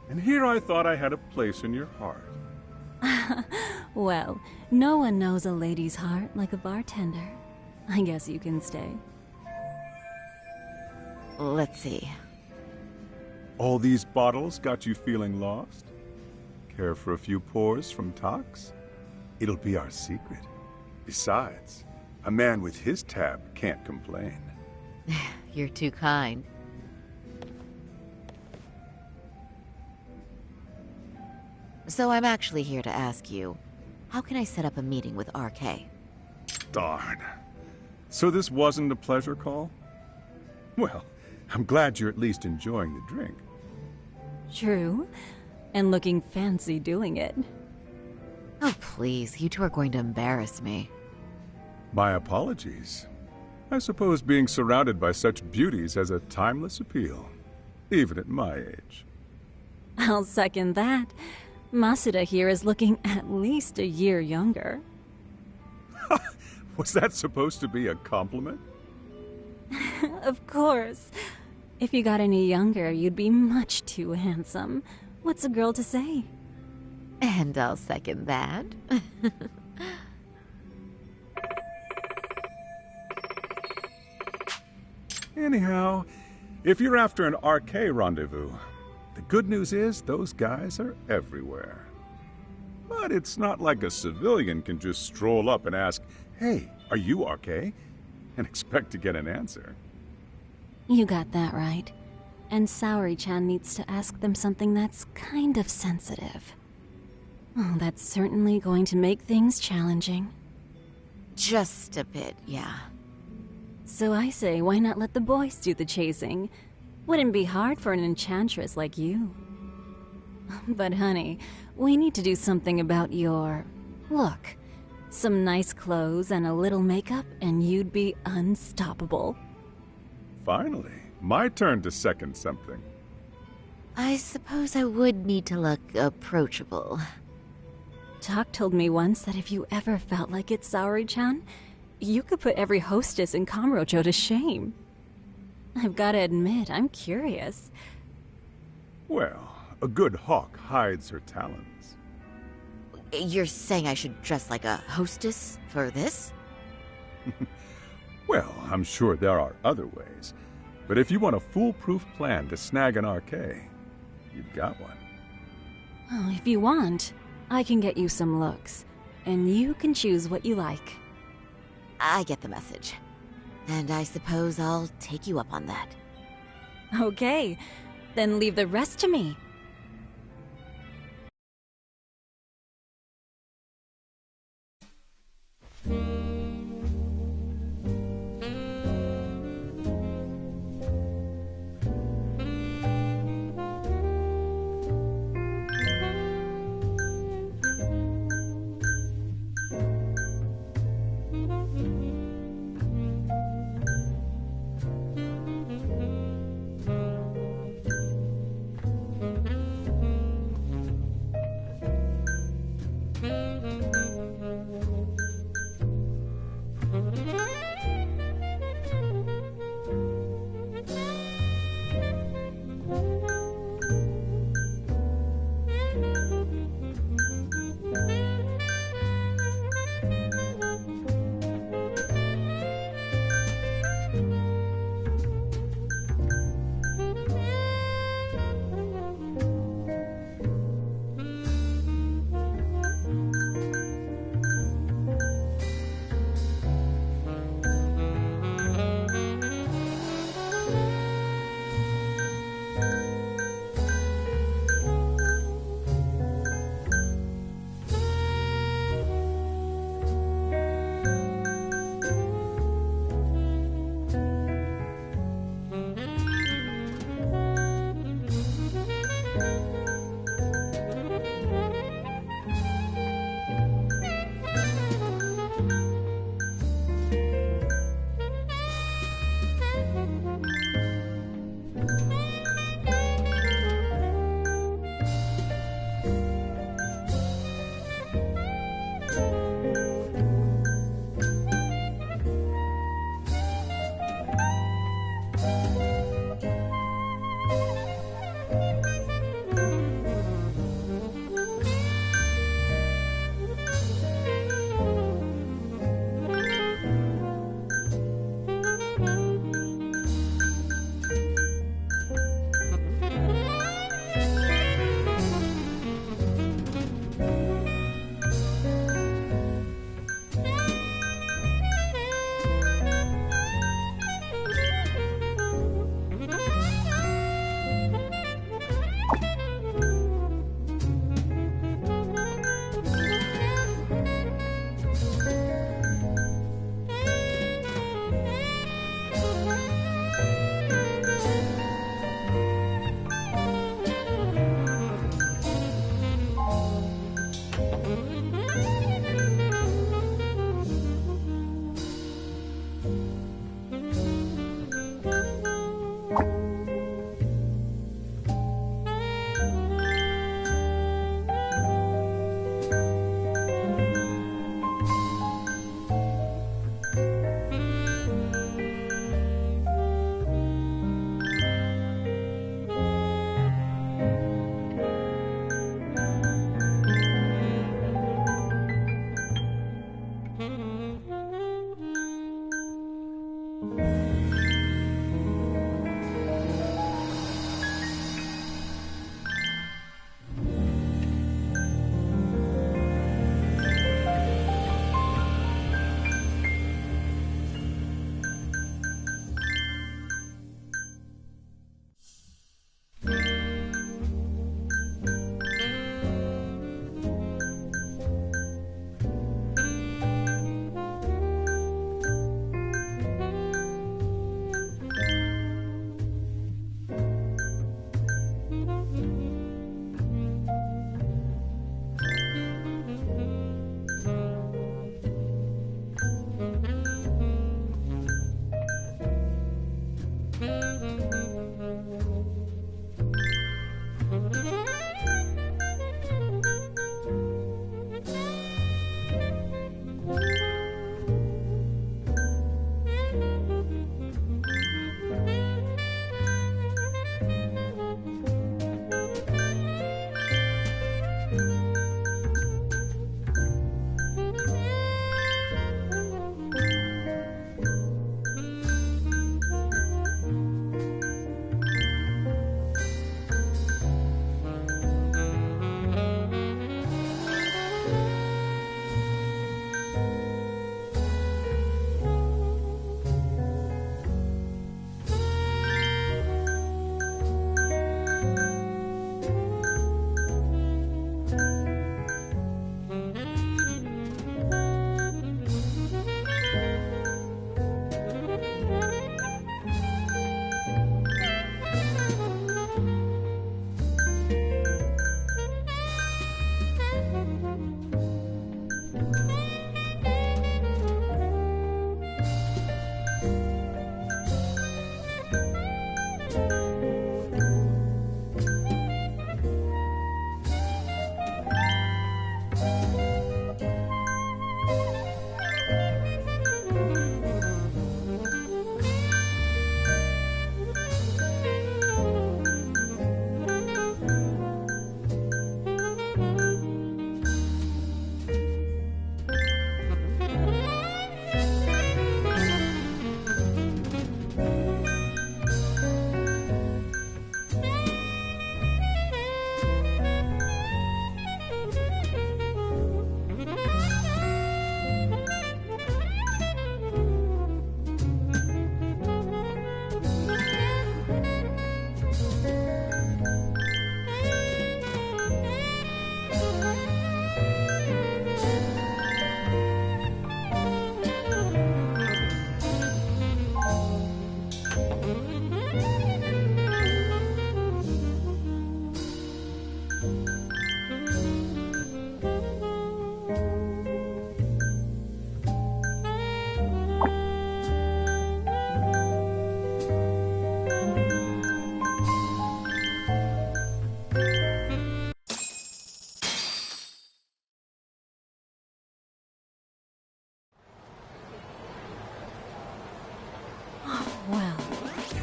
And here I thought I had a place in your heart. Well, no one knows a lady's heart like a bartender. I guess you can stay. Let's see. All these bottles got you feeling lost? Care for a few pours from Tox? It'll be our secret. Besides, a man with his tab can't complain. You're too kind. So I'm actually here to ask you, how can I set up a meeting with RK? Darn. So this wasn't a pleasure call? Well, I'm glad you're at least enjoying the drink. True. And looking fancy doing it. Oh, please. You two are going to embarrass me. My apologies. I suppose being surrounded by such beauties has a timeless appeal, even at my age. I'll second that. Masuda here is looking at least a year younger. Was that supposed to be a compliment? Of course. If you got any younger, you'd be much too handsome. What's a girl to say? And I'll second that. Anyhow, if you're after an RK rendezvous, the good news is those guys are everywhere. But it's not like a civilian can just stroll up and ask, "Hey, are you RK?" and expect to get an answer. You got that right. And Saori-chan needs to ask them something that's kind of sensitive. Oh, that's certainly going to make things challenging. Just a bit, yeah. So I say, why not let the boys do the chasing? Wouldn't be hard for an enchantress like you. But honey, we need to do something about your look. Some nice clothes and a little makeup, and you'd be unstoppable. Finally, my turn to second something. I suppose I would need to look approachable. Talk told me once that if you ever felt like it, Saori-chan, you could put every hostess in Kamurocho to shame. I've got to admit, I'm curious. Well, a good hawk hides her talons. You're saying I should dress like a hostess for this? Well, I'm sure there are other ways. But if you want a foolproof plan to snag an RK, you've got one. Oh, if you want, I can get you some looks. And you can choose what you like. I get the message. And I suppose I'll take you up on that. Okay, then leave the rest to me.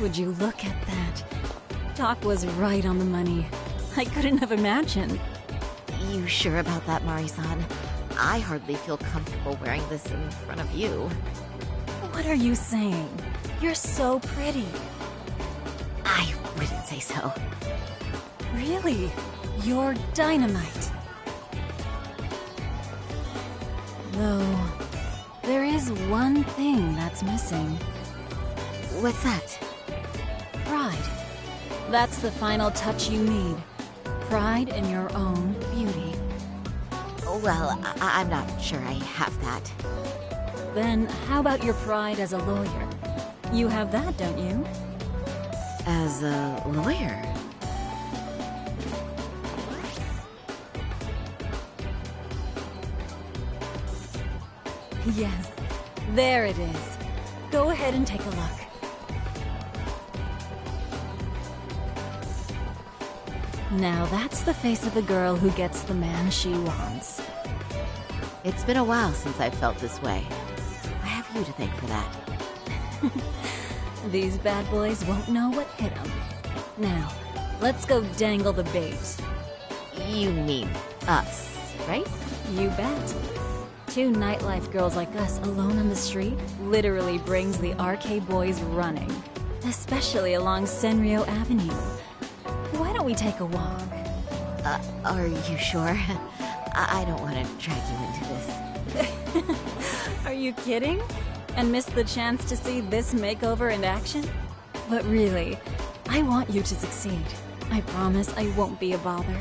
Would you look at that? Doc was right on the money. I couldn't have imagined. You sure about that, Mari-san? I hardly feel comfortable wearing this in front of you. What are you saying? You're so pretty. I wouldn't say so. Really? You're dynamite. Though, there is one thing that's missing. What's that? Pride. That's the final touch you need. Pride in your own beauty. Well, I'm not sure I have that. Then how about your pride as a lawyer? You have that, don't you? As a lawyer? Yes, there it is. Go ahead and take a look. Now that's the face of the girl who gets the man she wants. It's been a while since I've felt this way. I have you to thank for that. These bad boys won't know what hit them. Now, let's go dangle the bait. You mean us, right? You bet. Two nightlife girls like us alone on the street literally brings the RK boys running. Especially along Senryo Avenue. Why don't we take a walk? Are you sure? I don't want to drag you into this. Are you kidding? And miss the chance to see this makeover in action? But really, I want you to succeed. I promise I won't be a bother.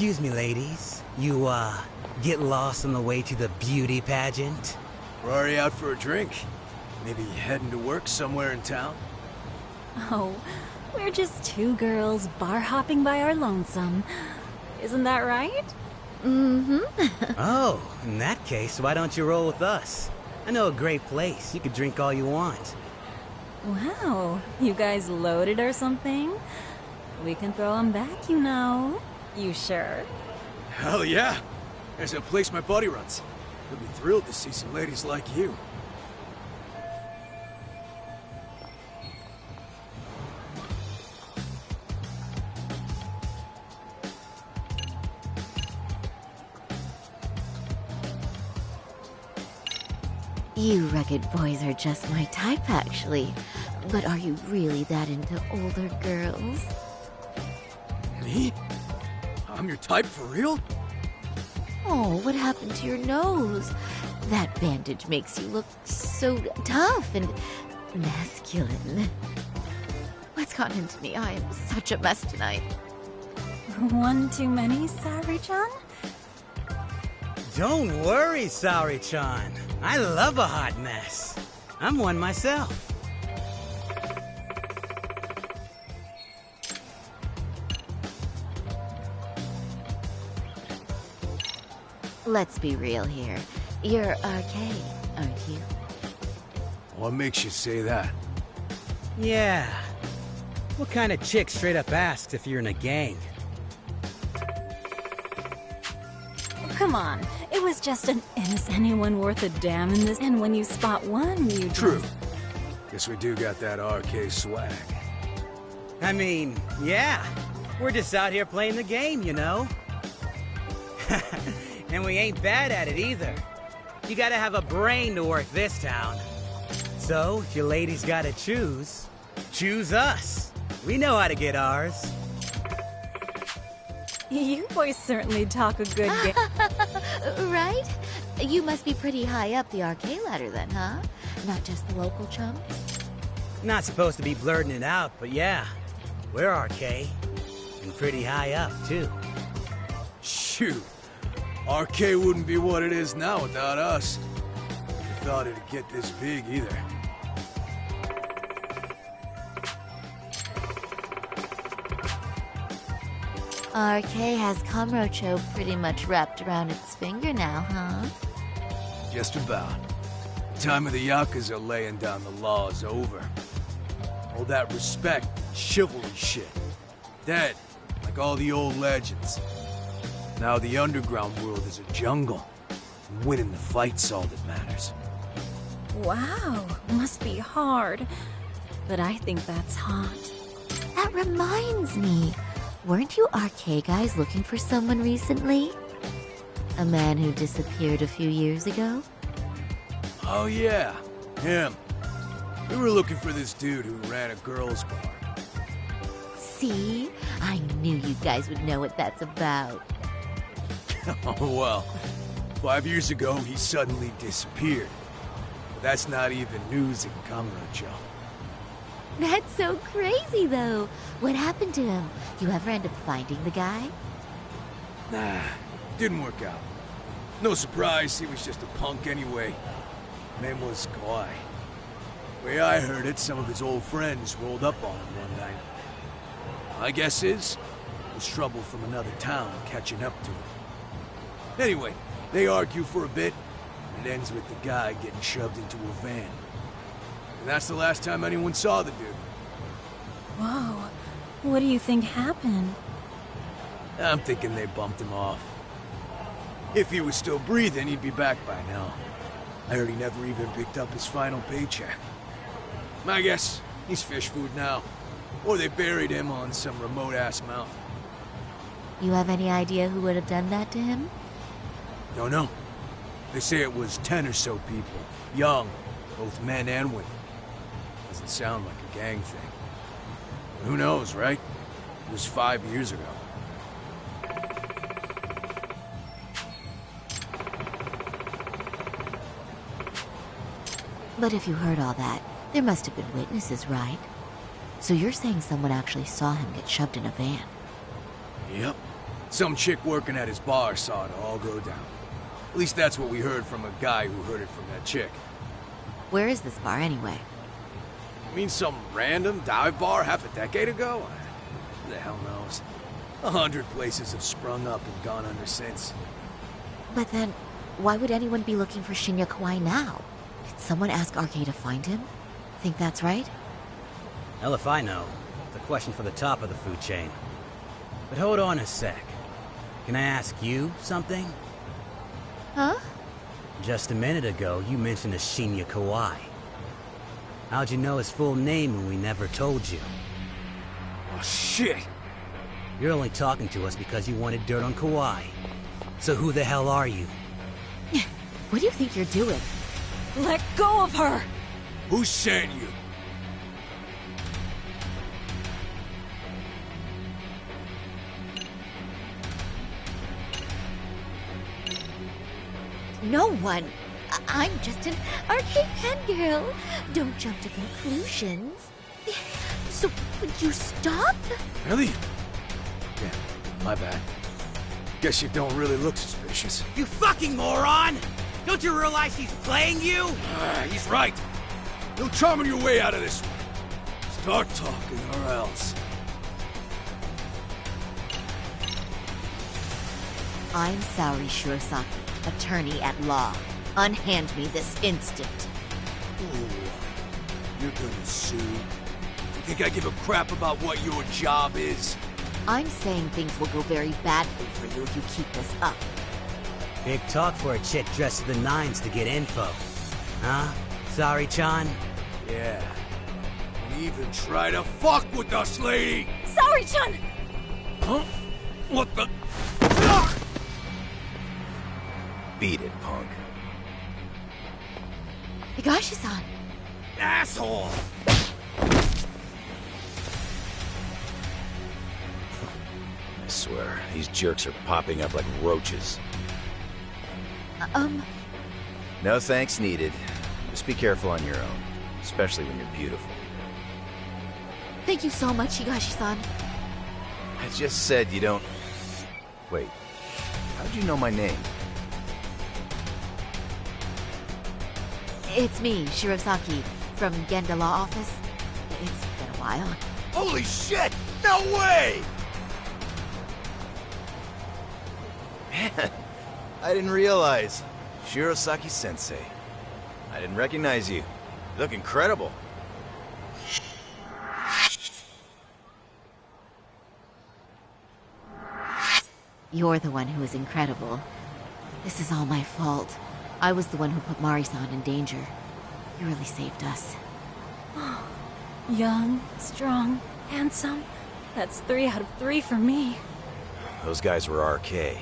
Excuse me, ladies. You, get lost on the way to the beauty pageant? We're already out for a drink. Maybe heading to work somewhere in town? Oh, we're just two girls bar hopping by our lonesome. Isn't that right? Mm-hmm. Oh, in that case, why don't you roll with us? I know a great place. You could drink all you want. Wow, you guys loaded or something? We can throw them back, you know. You sure? Hell yeah! There's a place my buddy runs. He'll be thrilled to see some ladies like you. You rugged boys are just my type, actually. But are you really that into older girls? Me? I'm your type for real? Oh, what happened to your nose? That bandage makes you look so tough and masculine. What's gotten into me? I am such a mess tonight. One too many, Sari-chan? Don't worry, Saori-chan. I love a hot mess. I'm one myself. Let's be real here. You're RK, aren't you? What makes you say that? Yeah. What kind of chick straight up asks if you're in a gang? Come on, it was just an is anyone worth a damn in this? And when you spot one, you True. Guess we do got that RK swag. I mean, yeah. We're just out here playing the game, you know? And we ain't bad at it either. You gotta have a brain to work this town. So, if you ladies gotta choose us. We know how to get ours. You boys certainly talk a good game. Right? You must be pretty high up the arcade ladder then, huh? Not just the local chumps? Not supposed to be blurting it out, but yeah. We're RK. And pretty high up, too. Shoot. RK wouldn't be what it is now without us. Never thought it'd get this big either. RK has Kamurocho pretty much wrapped around its finger now, huh? Just about. The time of the Yakuza laying down the law is over. All that respect, chivalry shit. Dead, like all the old legends. Now the underground world is a jungle. And winning the fight's all that matters. Wow, must be hard. But I think that's hot. That reminds me. Weren't you RK guys looking for someone recently? A man who disappeared a few years ago? Oh yeah, him. We were looking for this dude who ran a girls' bar. See? I knew you guys would know what that's about. Oh well. 5 years ago, he suddenly disappeared. But that's not even news in Kamurocho. That's so crazy, though. What happened to him? You ever end up finding the guy? Nah, didn't work out. No surprise, he was just a punk anyway. Name was Kawhi. Way I heard it, some of his old friends rolled up on him one night. My guess is, it was trouble from another town catching up to him. Anyway, they argue for a bit, and it ends with the guy getting shoved into a van. And that's the last time anyone saw the dude. Whoa. What do you think happened? I'm thinking they bumped him off. If he was still breathing, he'd be back by now. I heard he never even picked up his final paycheck. My guess, he's fish food now. Or they buried him on some remote-ass mountain. You have any idea who would have done that to him? Don't know. They say it was 10 or so people. Young, both men and women. Doesn't sound like a gang thing. But who knows, right? It was 5 years ago. But if you heard all that, there must have been witnesses, right? So you're saying someone actually saw him get shoved in a van? Yep. Some chick working at his bar saw it all go down. At least that's what we heard from a guy who heard it from that chick. Where is this bar anyway? You mean some random dive bar half a decade ago? Who the hell knows? 100 places have sprung up and gone under since. But then, why would anyone be looking for Shinya Kawai now? Did someone ask RK to find him? Think that's right? Hell if I know. It's a question for the top of the food chain. But hold on a sec. Can I ask you something? Huh? Just a minute ago, you mentioned a Shinya Kawai. How'd you know his full name when we never told you? Oh, shit! You're only talking to us because you wanted dirt on Kawhi. So who the hell are you? What do you think you're doing? Let go of her! Who sent you? No one. I'm just an arcade fangirl. Don't jump to conclusions. So, would you stop? Really? Yeah, my bad. Guess you don't really look suspicious. You fucking moron! Don't you realize he's playing you? He's right. No charming your way out of this one. Start talking or else. I'm Saori Shirosaki, attorney at law. Unhand me this instant. Ooh, you're gonna sue? You think I give a crap about what your job is? I'm saying things will go very badly for you if you keep this up. Big talk for a chick dressed to the nines to get info. Huh? Sorry, Chan? Yeah. Even try to fuck with us, lady! Sorry, Chun! Huh? What the? Beat it, punk. Higashi-san! Asshole! I swear, these jerks are popping up like roaches. No thanks needed. Just be careful on your own, especially when you're beautiful. Thank you so much, Higashi-san. I just said you don't... Wait, how'd you know my name? It's me, Shirosaki, from Genda Law Office. It's been a while. Holy shit! No way! Man, I didn't realize. Shirosaki-sensei. I didn't recognize you. You look incredible. You're the one who is incredible. This is all my fault. I was the one who put Mari-san in danger. You really saved us. Young, strong, handsome. That's 3 out of 3 for me. Those guys were RK.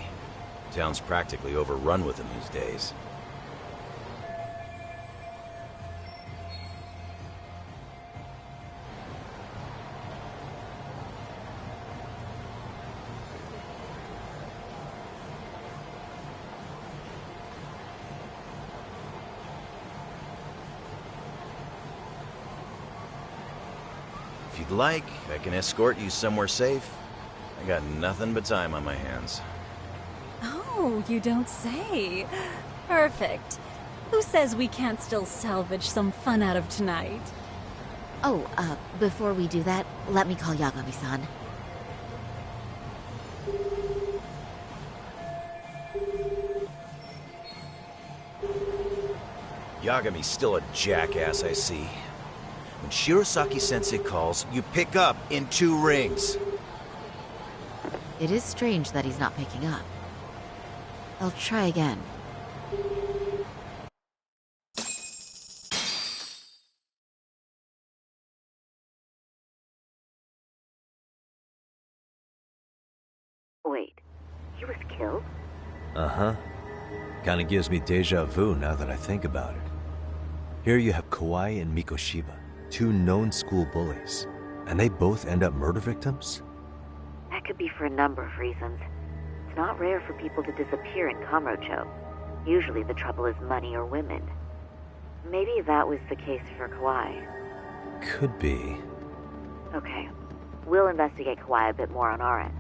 Town's practically overrun with them these days. If you'd like, I can escort you somewhere safe. I got nothing but time on my hands. Oh, you don't say. Perfect. Who says we can't still salvage some fun out of tonight? Oh, before we do that, let me call Yagami-san. Yagami's still a jackass, I see. When Shirosaki-sensei calls, you pick up in 2 rings. It is strange that he's not picking up. I'll try again. Wait, he was killed? Uh-huh. Kinda gives me deja vu now that I think about it. Here you have Kawai and Mikoshiba, 2 known school bullies, and they both end up murder victims? That could be for a number of reasons. It's not rare for people to disappear in Kamurocho. Usually the trouble is money or women. Maybe that was the case for Kawai. Could be. Okay. We'll investigate Kawai a bit more on our end.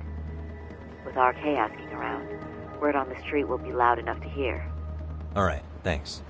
With RK asking around, word on the street will be loud enough to hear. Alright, thanks.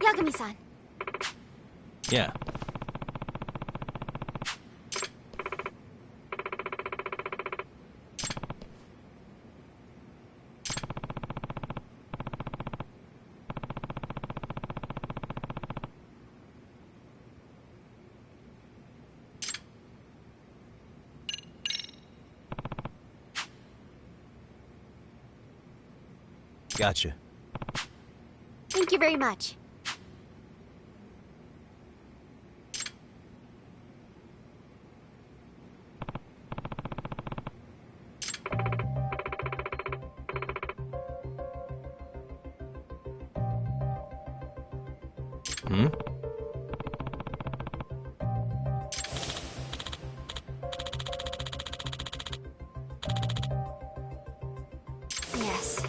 Yagami-san. Yeah. Gotcha. Thank you very much. Hmm? Yes.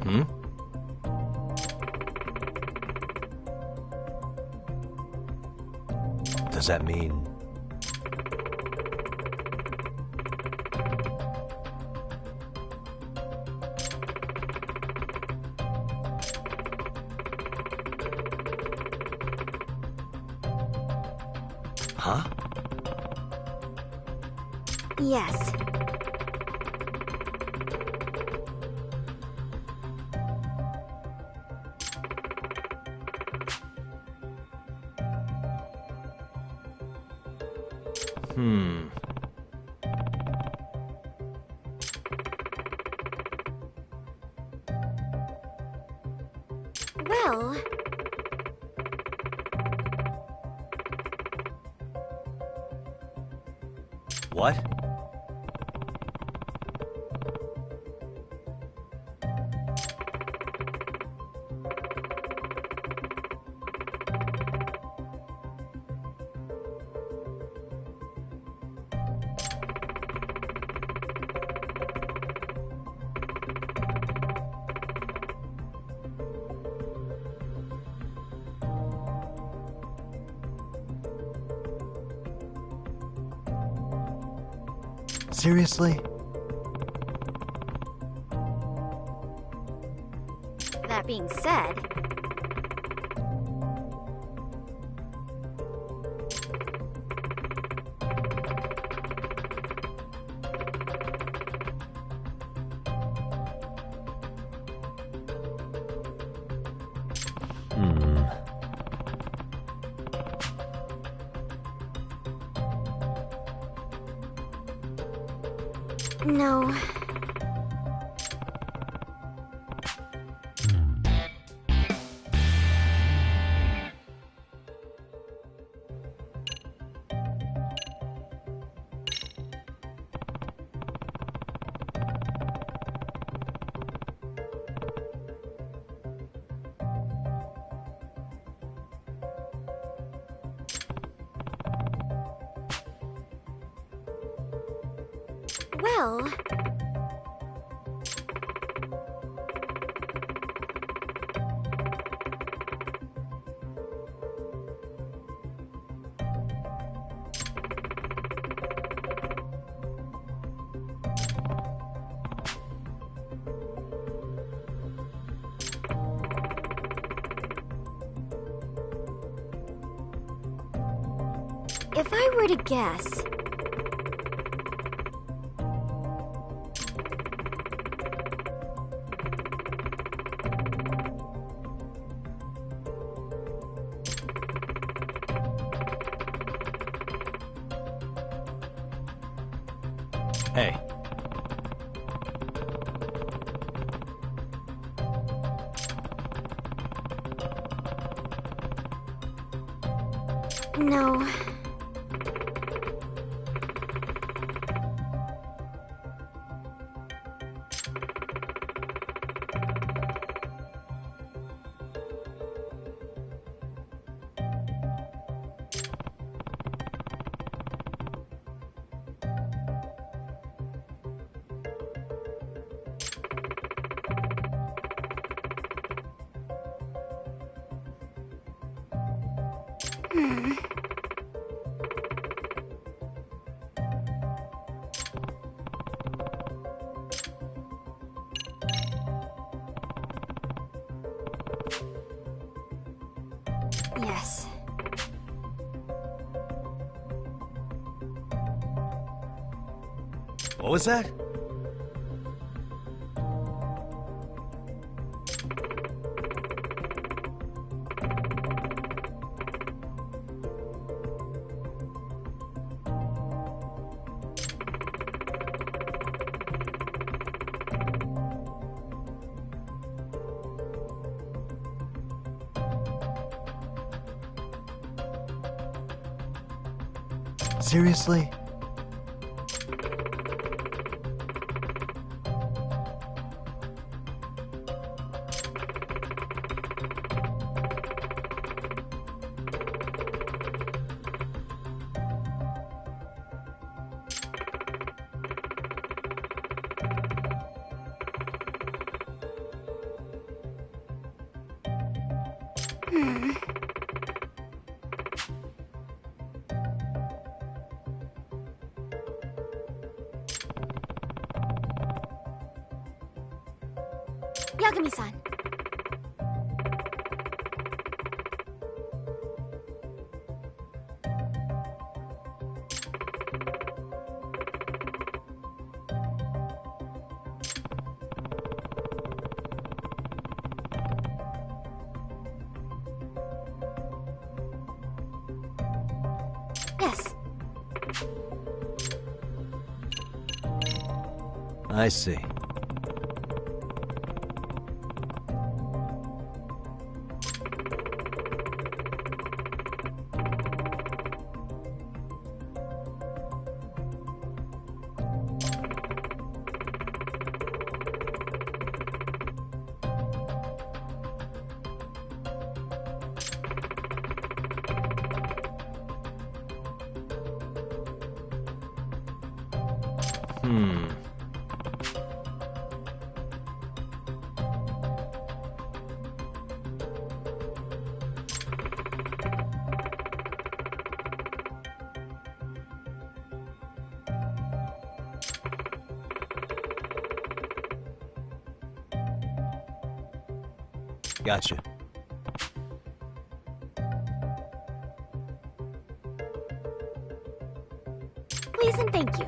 Hmm? Does that mean... Huh? Yes. Hmm. Well... What? Seriously? That being said... Hmm. No. Well... If I were to guess... Hey. No. Hmm. Yes. What was that? Seriously? Yagami-san. Yes. I see. Gotcha. Please and thank you.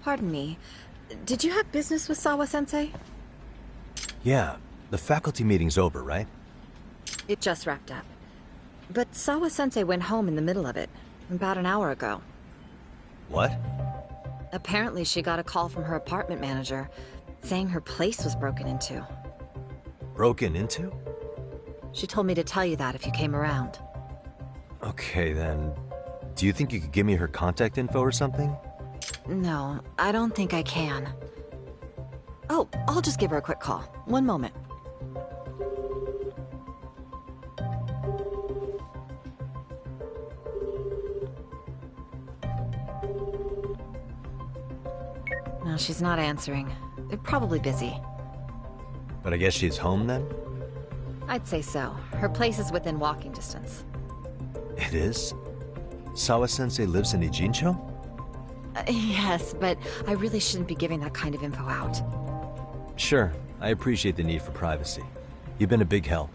Pardon me. Did you have business with Sawa-sensei? Yeah, the faculty meeting's over, right? It just wrapped up. But Sawa-sensei went home in the middle of it, about an hour ago. What? Apparently she got a call from her apartment manager, saying her place was broken into. Broken into? She told me to tell you that if you came around. Okay, then... Do you think you could give me her contact info or something? No, I don't think I can. Oh, I'll just give her a quick call. One moment. She's not answering. They're probably busy. But I guess she's home then? I'd say so. Her place is within walking distance. It is? Sawa-sensei lives in Ijincho? Yes, but I really shouldn't be giving that kind of info out. Sure, I appreciate the need for privacy. You've been a big help.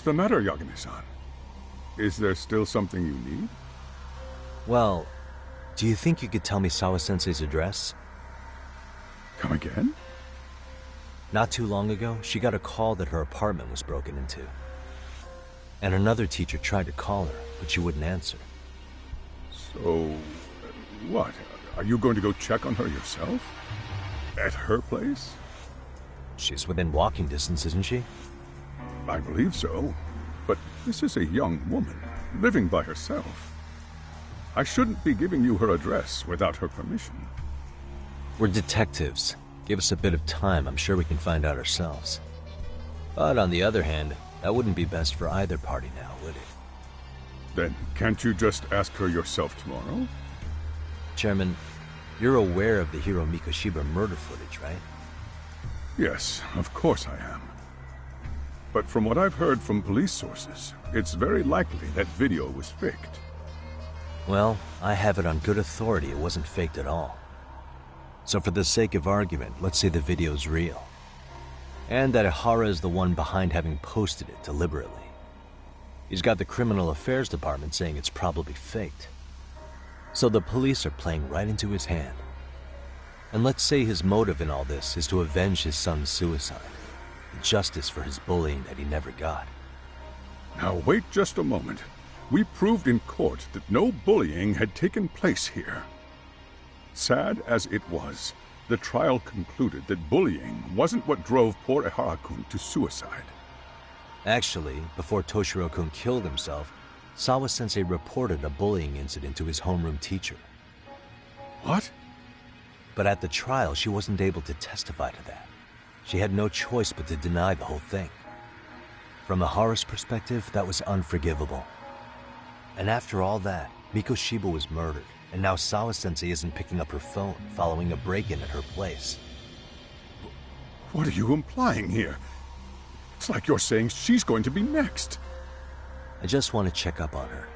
the matter, Yagami-san? Is there still something you need? Well, do you think you could tell me Sawa-sensei's address? Come again? Not too long ago, she got a call that her apartment was broken into. And another teacher tried to call her, but she wouldn't answer. So, what? Are you going to go check on her yourself? At her place? She's within walking distance, isn't she? I believe so. But this is a young woman, living by herself. I shouldn't be giving you her address without her permission. We're detectives. Give us a bit of time, I'm sure we can find out ourselves. But on the other hand, that wouldn't be best for either party now, would it? Then can't you just ask her yourself tomorrow? Chairman, you're aware of the Hiro Mikoshiba murder footage, right? Yes, of course I am. But from what I've heard from police sources, it's very likely that video was faked. Well, I have it on good authority it wasn't faked at all. So for the sake of argument, let's say the video's real. And that Ihara is the one behind having posted it deliberately. He's got the Criminal Affairs Department saying it's probably faked. So the police are playing right into his hand. And let's say his motive in all this is to avenge his son's suicide. Justice for his bullying that he never got. Now wait just a moment. We proved in court that no bullying had taken place here. Sad as it was, the trial concluded that bullying wasn't what drove poor Ihara-kun to suicide. Actually, before Toshiro-kun killed himself, Sawa-sensei reported a bullying incident to his homeroom teacher. What? But at the trial, she wasn't able to testify to that. She had no choice but to deny the whole thing. From Ihara's perspective, that was unforgivable. And after all that, Mikoshiba was murdered, and now Sawa-sensei isn't picking up her phone following a break-in at her place. What are you implying here? It's like you're saying she's going to be next. I just want to check up on her.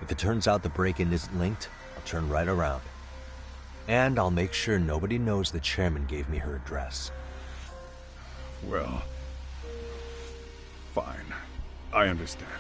If it turns out the break-in isn't linked, I'll turn right around. And I'll make sure nobody knows the chairman gave me her address. Well, fine. I understand.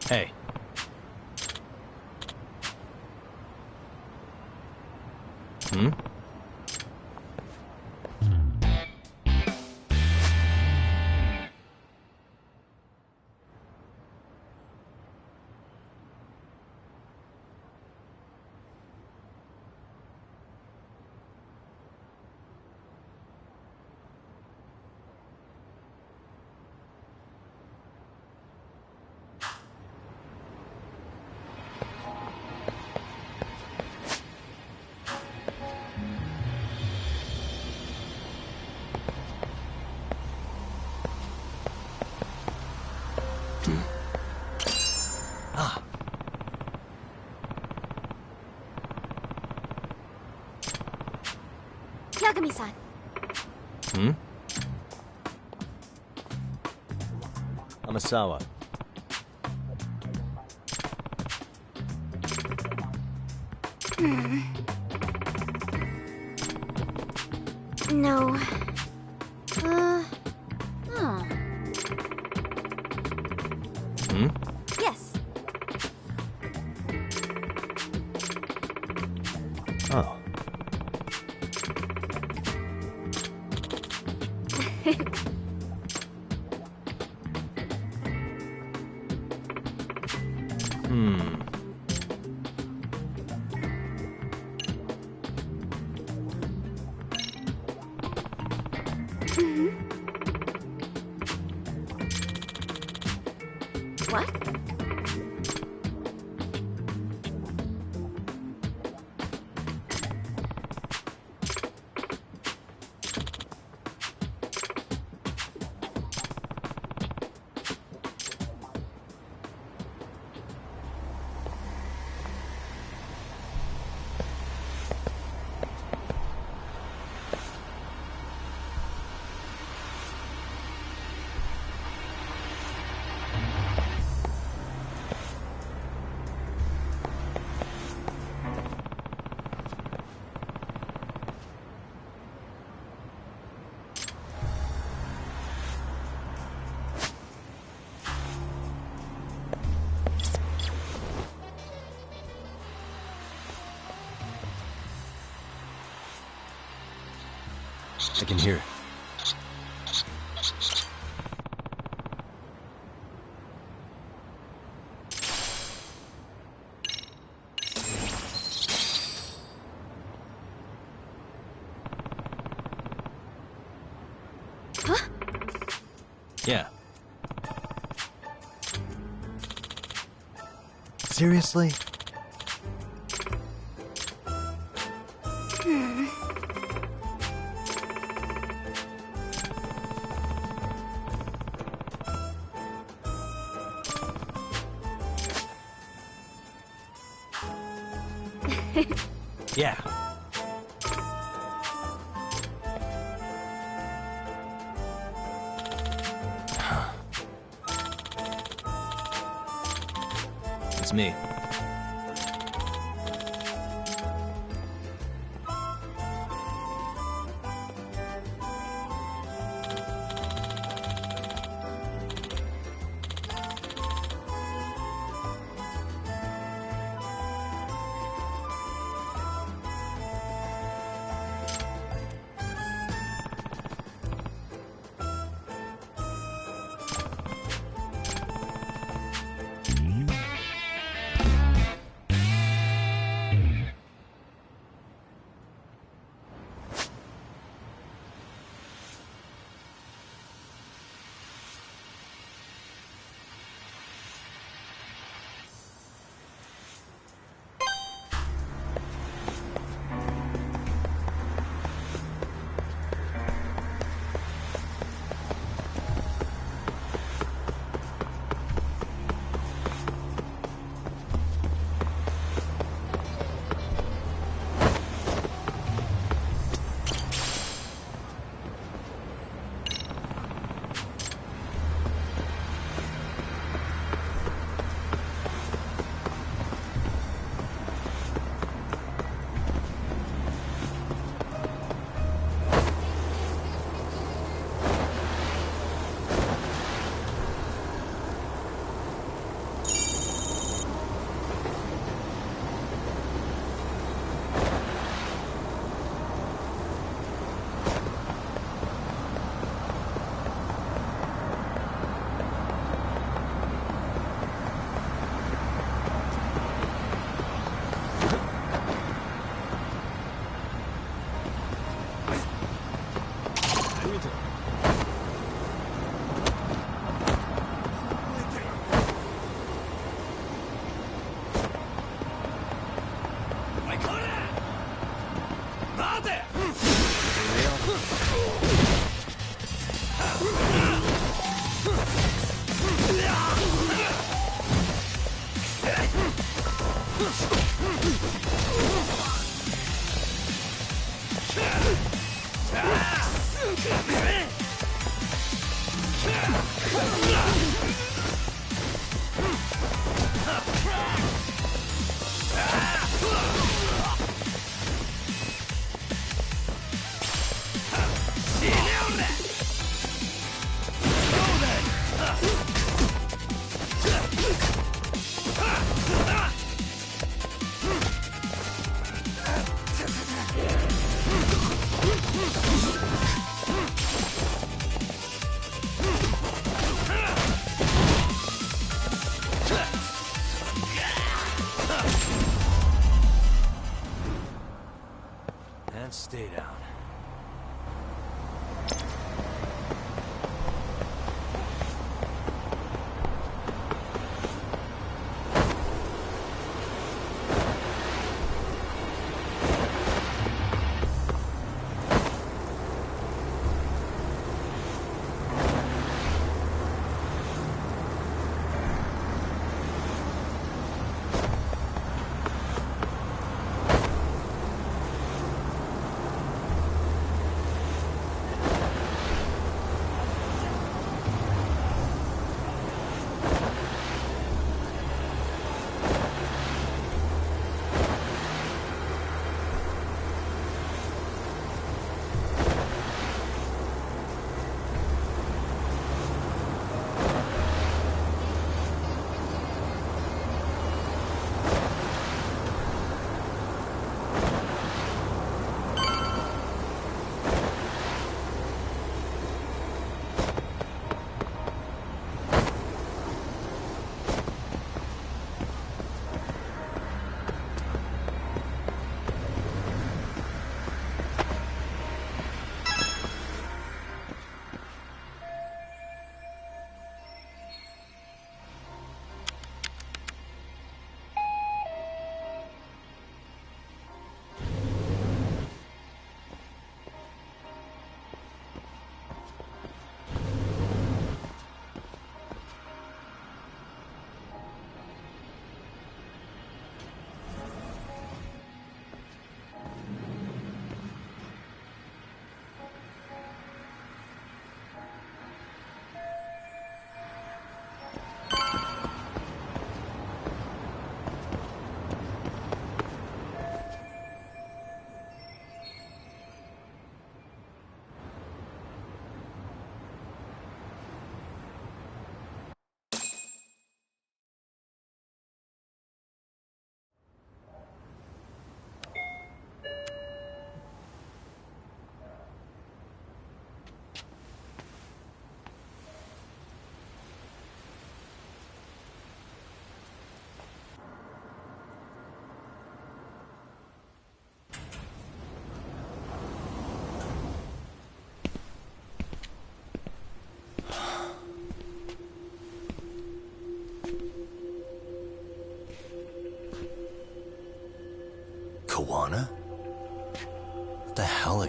Hey. Hmm? Yagami-san. Hmm? Amasawa. No. Hmm? Yes. What? I can hear it. Huh? Yeah. Seriously? Yeah. It's me.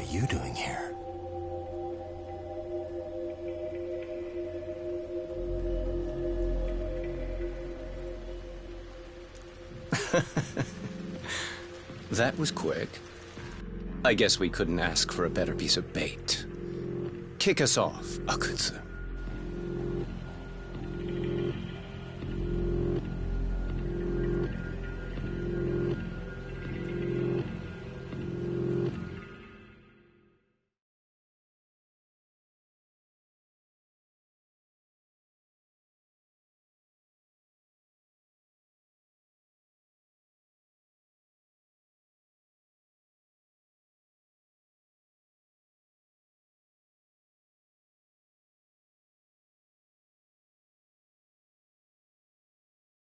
you doing here? That was quick. I guess we couldn't ask for a better piece of bait. Kick us off, Akutsu.